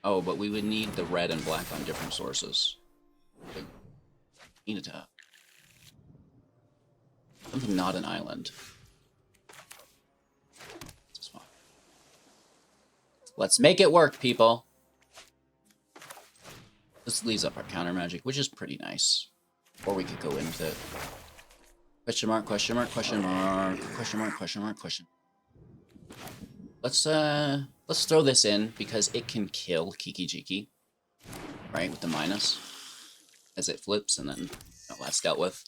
Oh, but we would need the red and black on different sources. Need a tap. Something not an island. Let's make it work, people. This leaves up our counter magic, which is pretty nice. Or we could go in with it. Question mark, question mark, question mark, question mark, question mark, question. Let's throw this in because it can kill Kiki Jiki. Right, with the minus. As it flips and then that's dealt with.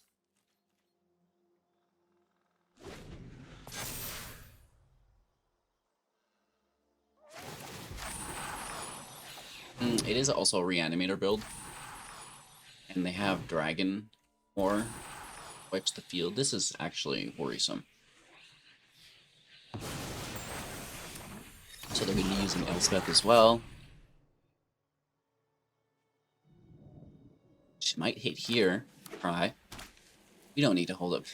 It is also a reanimator build. And they have Dragon Ore. Wipes the field. This is actually worrisome. So they're going to be using Elspeth as well. She might hit here. Try. We don't need to hold up.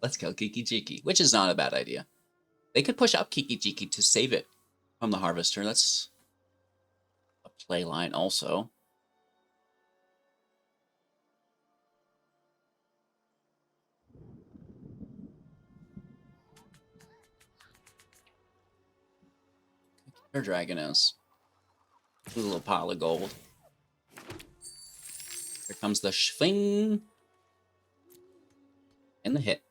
Let's kill Kiki Jiki, which is not a bad idea. They could push up Kiki Jiki to save it from the Harvester. That's a play line also. Their dragon is. A little pile of gold. Here comes the swing. And the hit.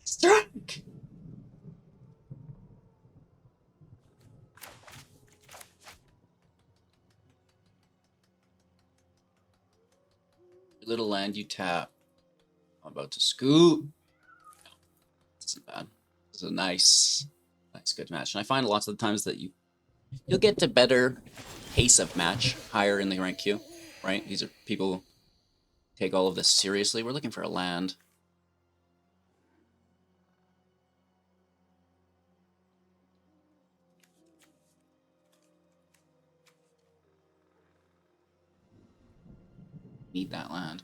Strike! Little land you tap. I'm about to scoop. No, this isn't bad. This is a nice good match. And I find lots of the times that you'll get to better pace of match higher in the rank queue, right? These are people who take all of this seriously. We're looking for a land. Need that land.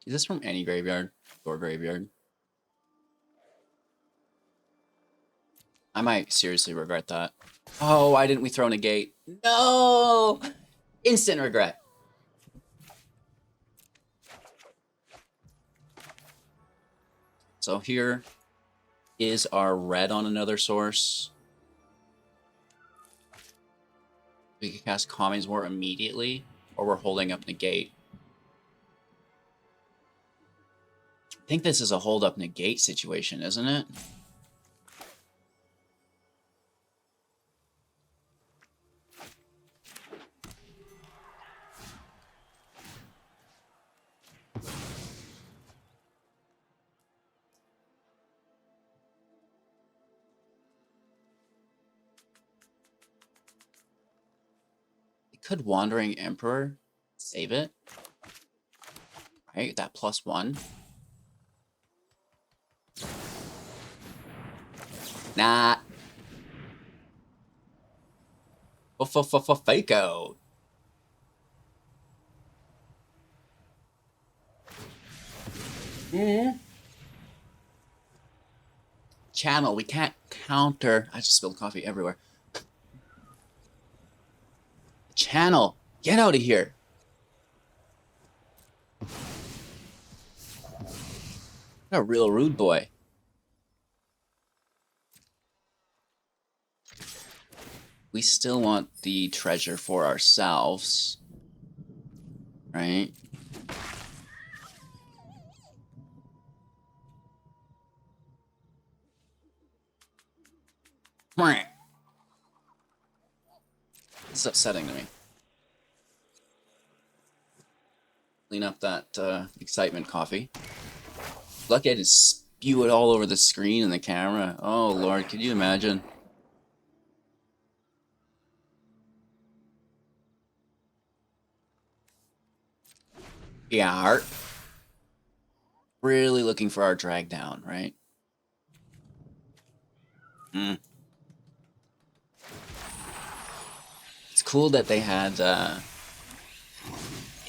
Is this from any graveyard? Or graveyard? I might seriously regret that. Oh, why didn't we throw in a gate? No! Instant regret. So here is our red on another source. We can cast Calming's War immediately, or we're holding up negate. I think this is a hold up negate situation, isn't it? Could Wandering Emperor save it? Right, that +1. Nah. Fake out. Channel, we can't counter. I just spilled coffee everywhere. Channel, get out of here. What a real rude boy. We still want the treasure for ourselves. Right? This is upsetting to me. Clean up that excitement coffee. Lucky I didn't spew it all over the screen and the camera. Oh Lord, could you imagine? Yeah, really looking for our drag down, right? It's cool that they had a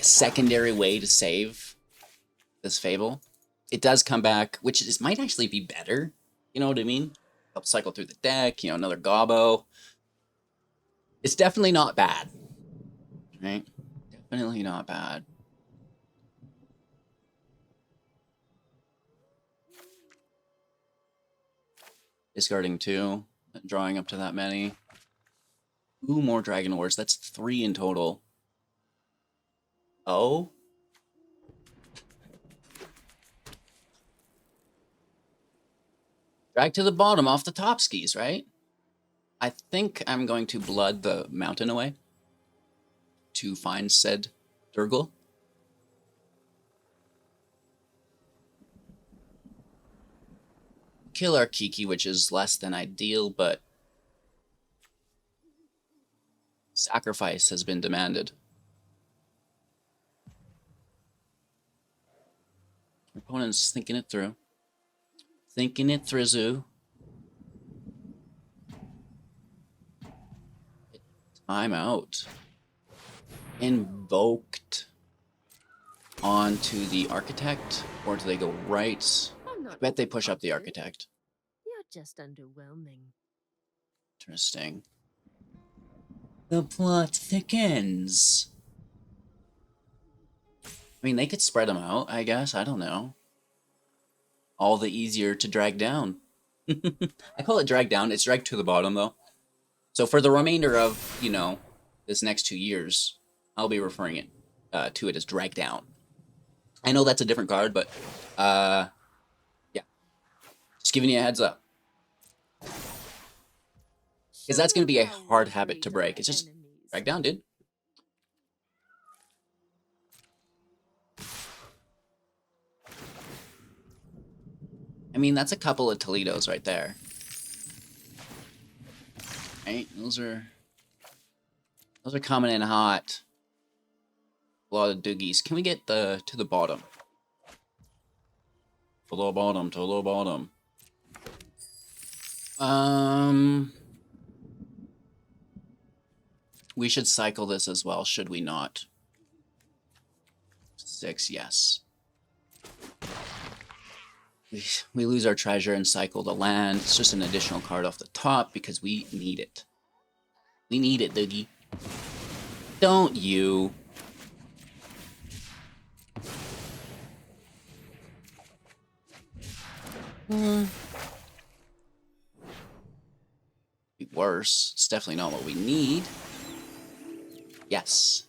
secondary way to save this Fable. It does come back, which might actually be better. You know what I mean? Help cycle through the deck, you know, another Gobbo. It's definitely not bad. Right? Definitely not bad. Discarding 2. Drawing up to that many. 2 more Dragon Wars. That's 3 in total. Oh? Drag to the bottom off the top skis, right? I think I'm going to blood the mountain away to find said Durgle. Kill our Kiki, which is less than ideal, but sacrifice has been demanded. Our opponent's thinking it through. Thinking it through, Zoo. Time out. Invoked onto the Architect, or do they go right? I'm I not bet they push up the offended. Architect. You're just underwhelming. Interesting. The plot thickens. I mean, they could spread them out, I guess. I don't know. All the easier to drag down. I call it drag down. It's drag to the bottom, though. So for the remainder of, you know, this next 2 years, I'll be referring it to it as drag down. I know that's a different card, but yeah. Just giving you a heads up. Because that's going to be a hard habit to break. It's just drag down, dude. I mean, that's a couple of Toledos right there. Right? Those are coming in hot. A lot of doogies. Can we get to the bottom? To the bottom, to the bottom. We should cycle this as well, should we not? 6, yes. We lose our treasure and cycle the land. It's just an additional card off the top because we need it. We need it, Doogie. Don't you? Be worse. It's definitely not what we need. Yes.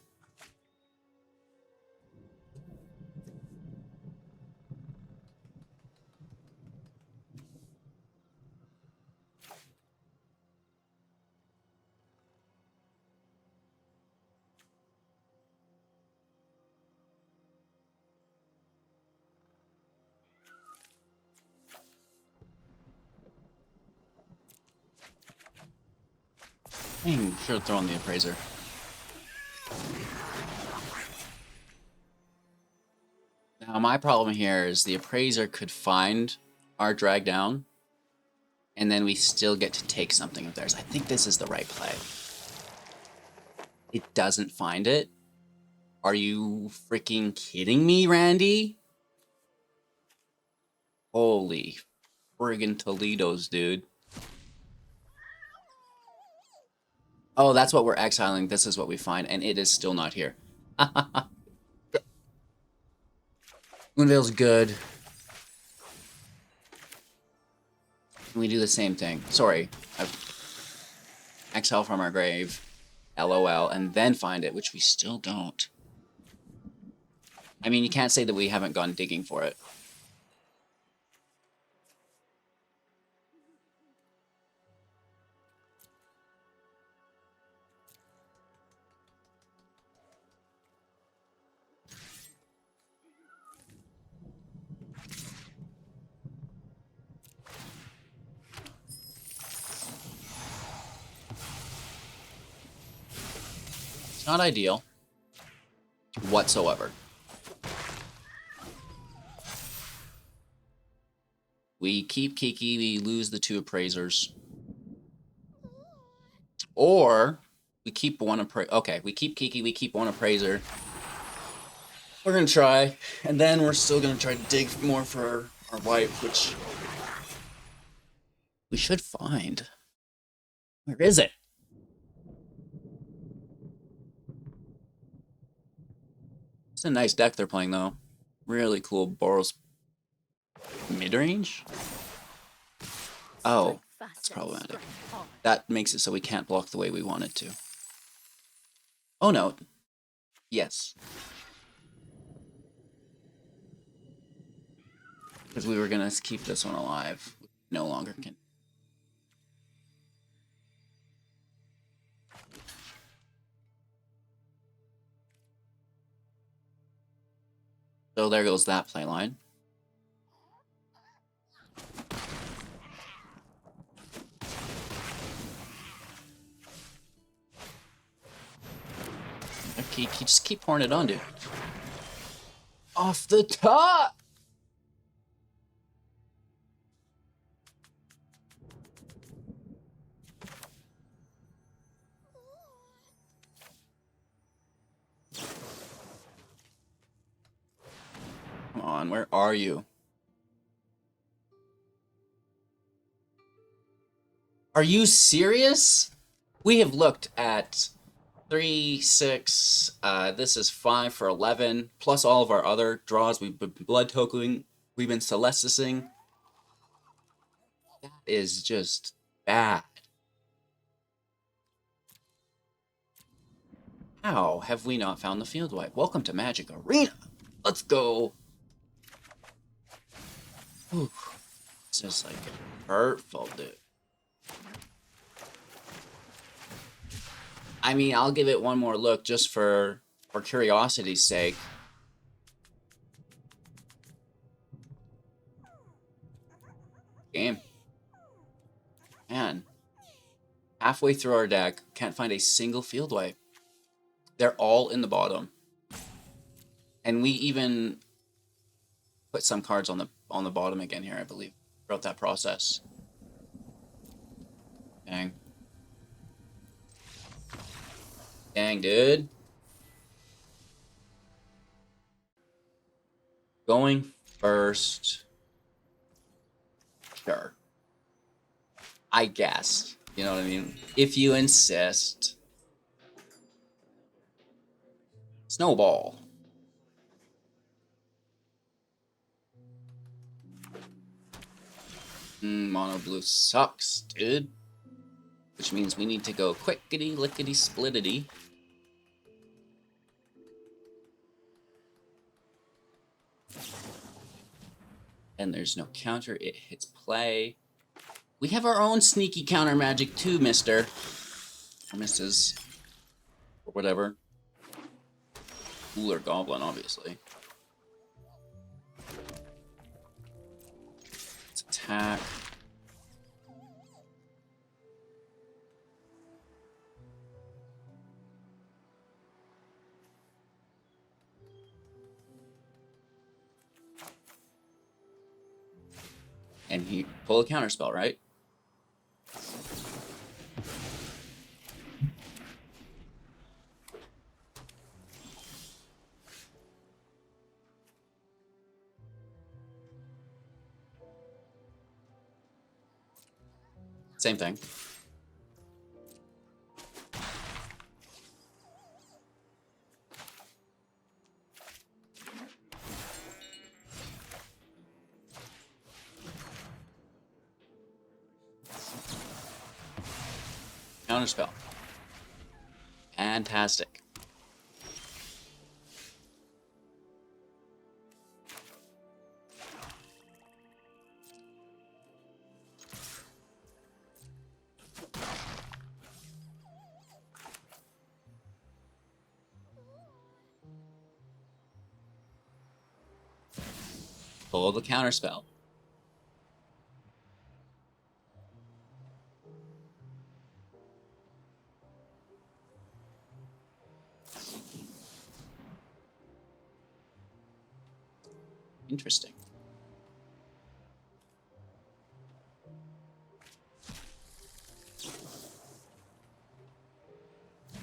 Dang, should have thrown the appraiser. Now, my problem here is the appraiser could find our drag down, and then we still get to take something of theirs. I think this is the right play. It doesn't find it. Are you freaking kidding me, Randy? Holy friggin' Toledos, dude. Oh, that's what we're exiling. This is what we find, and it is still not here. Moonveil's good. We do the same thing. Sorry. Exile from our grave. LOL. And then find it, which we still don't. I mean, you can't say that we haven't gone digging for it. It's not ideal whatsoever. We keep Kiki, we lose the 2 appraisers. Or we keep one appraiser. Okay, we keep Kiki, we keep 1 appraiser. We're gonna try, and then we're still gonna try to dig more for our wife, which we should find. Where is it? It's a nice deck they're playing, though. Really cool Boros mid-range? Oh, that's problematic. That makes it so we can't block the way we want it to. Oh, no. Yes. Because we were going to keep this one alive. No longer can. So there goes that play line. Okay, just keep pouring it on, dude. Off the top! Come on, where are you? Are you serious? We have looked at 3, 6, this is 5 for 11, plus all of our other draws. We've been blood tokening, we've been celesticing. That is just bad. How have we not found the field wipe? Welcome to Magic Arena. Let's go. Whew. This is like hurtful, dude. I mean, I'll give it one more look just for curiosity's sake. Game. Man. Halfway through our deck, can't find a single field wipe. They're all in the bottom. And we even put some cards on the bottom again here, I believe, throughout that process. Dang. Dang, dude. Going first. Sure. I guess. You know what I mean? If you insist. Snowball. Mono blue sucks, dude. Which means we need to go quickity, lickety, splittity. And there's no counter. It hits play. We have our own sneaky counter magic too, mister. Or Mrs. Or whatever. Cooler goblin, obviously. Let's attack. And he pull a counterspell, right? Same thing. Counterspell. Fantastic. Pull the counterspell. Interesting.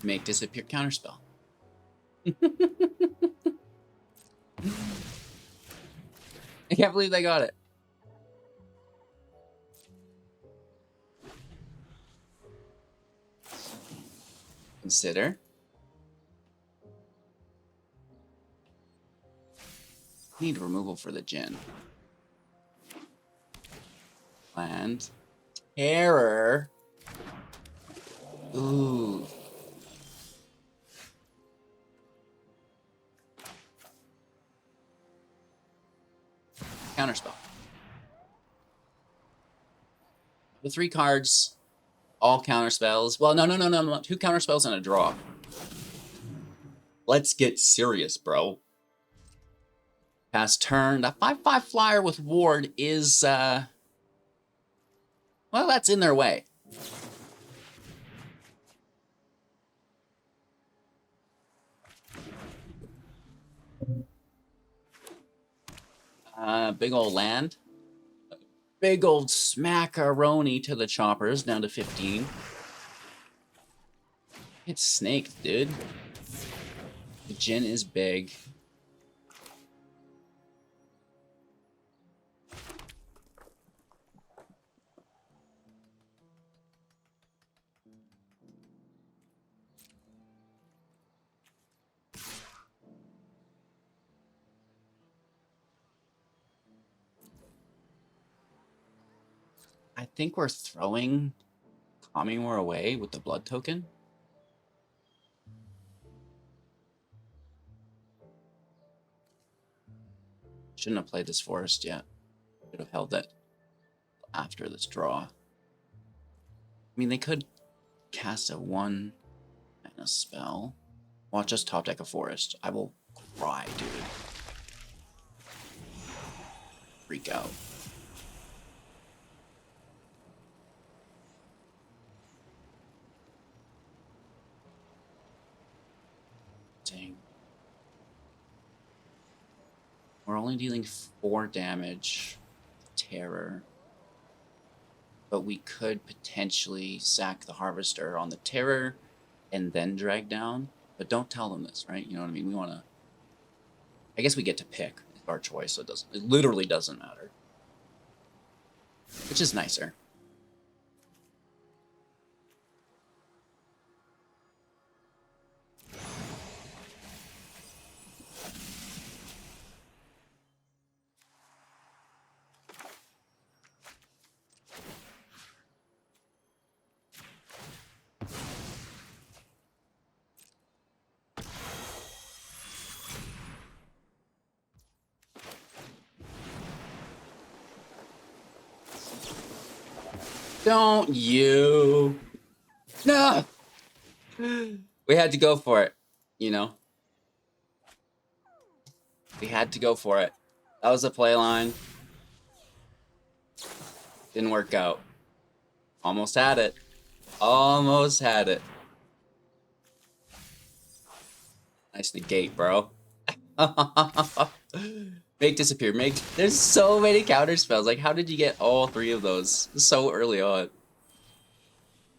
Make disappear counterspell. I can't believe they got it. Consider. Need removal for the Djinn. Land. Terror. Ooh. Counterspell. The 3 cards, all counterspells. Well, no. 2 counterspells and a draw. Let's get serious, bro. Pass turn. That 5/5 flyer with ward is, well, that's in their way. Big old land. Big old smackaroni to the choppers, down to 15. It's snaked, dude. The Djinn is big. I think we're throwing Calming War away with the blood token. Shouldn't have played this forest yet. Should have held it after this draw. I mean, they could cast a 1 mana spell. Watch us top deck a forest. I will cry, dude. Freak out. Dang. We're only dealing 4 damage. Terror. But we could potentially sack the Harvester on the Terror and then drag down. But don't tell them this, right? You know what I mean? We want to... I guess we get to pick our choice, so it literally doesn't matter. Which is nicer. Don't you? No! We had to go for it, you know? We had to go for it. That was the play line. Didn't work out. Almost had it. Almost had it. Nice negate, bro. Make disappear. Make. There's so many counter spells. Like, how did you get all 3 of those so early on?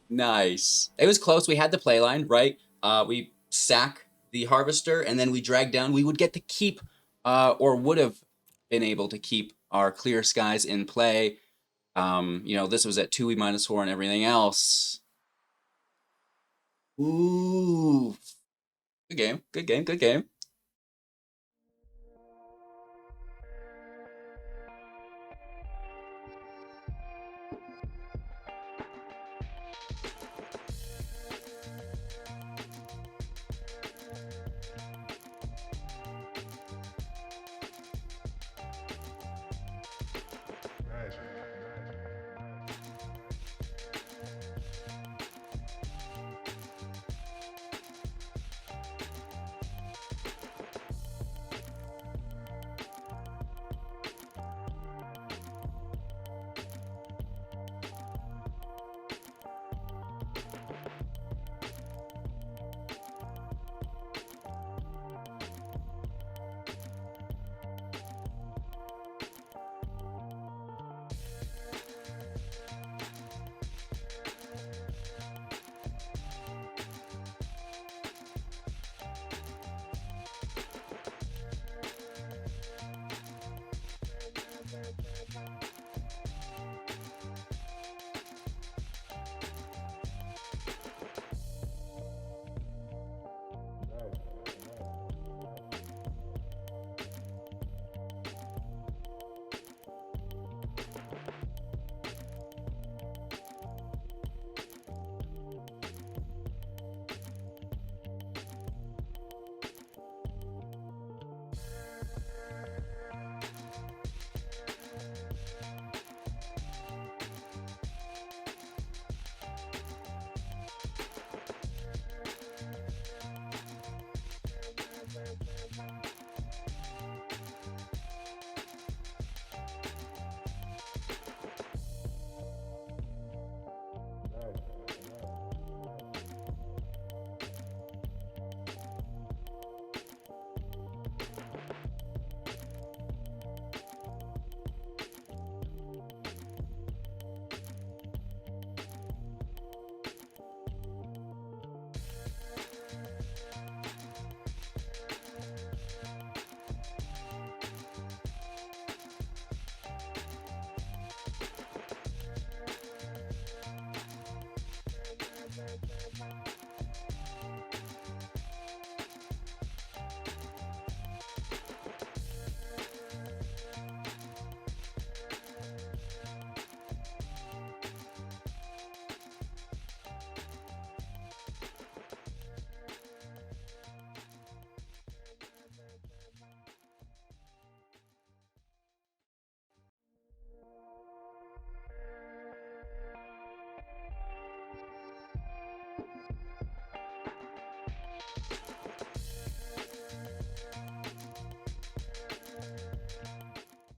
Nice. It was close. We had the play line, right? We sack the Harvester, and then we drag down. We would get to keep, or would have been able to keep our Clear Skies in play. You know, this was at 2E -4 and everything else. Ooh. Good game. Good game. Good game.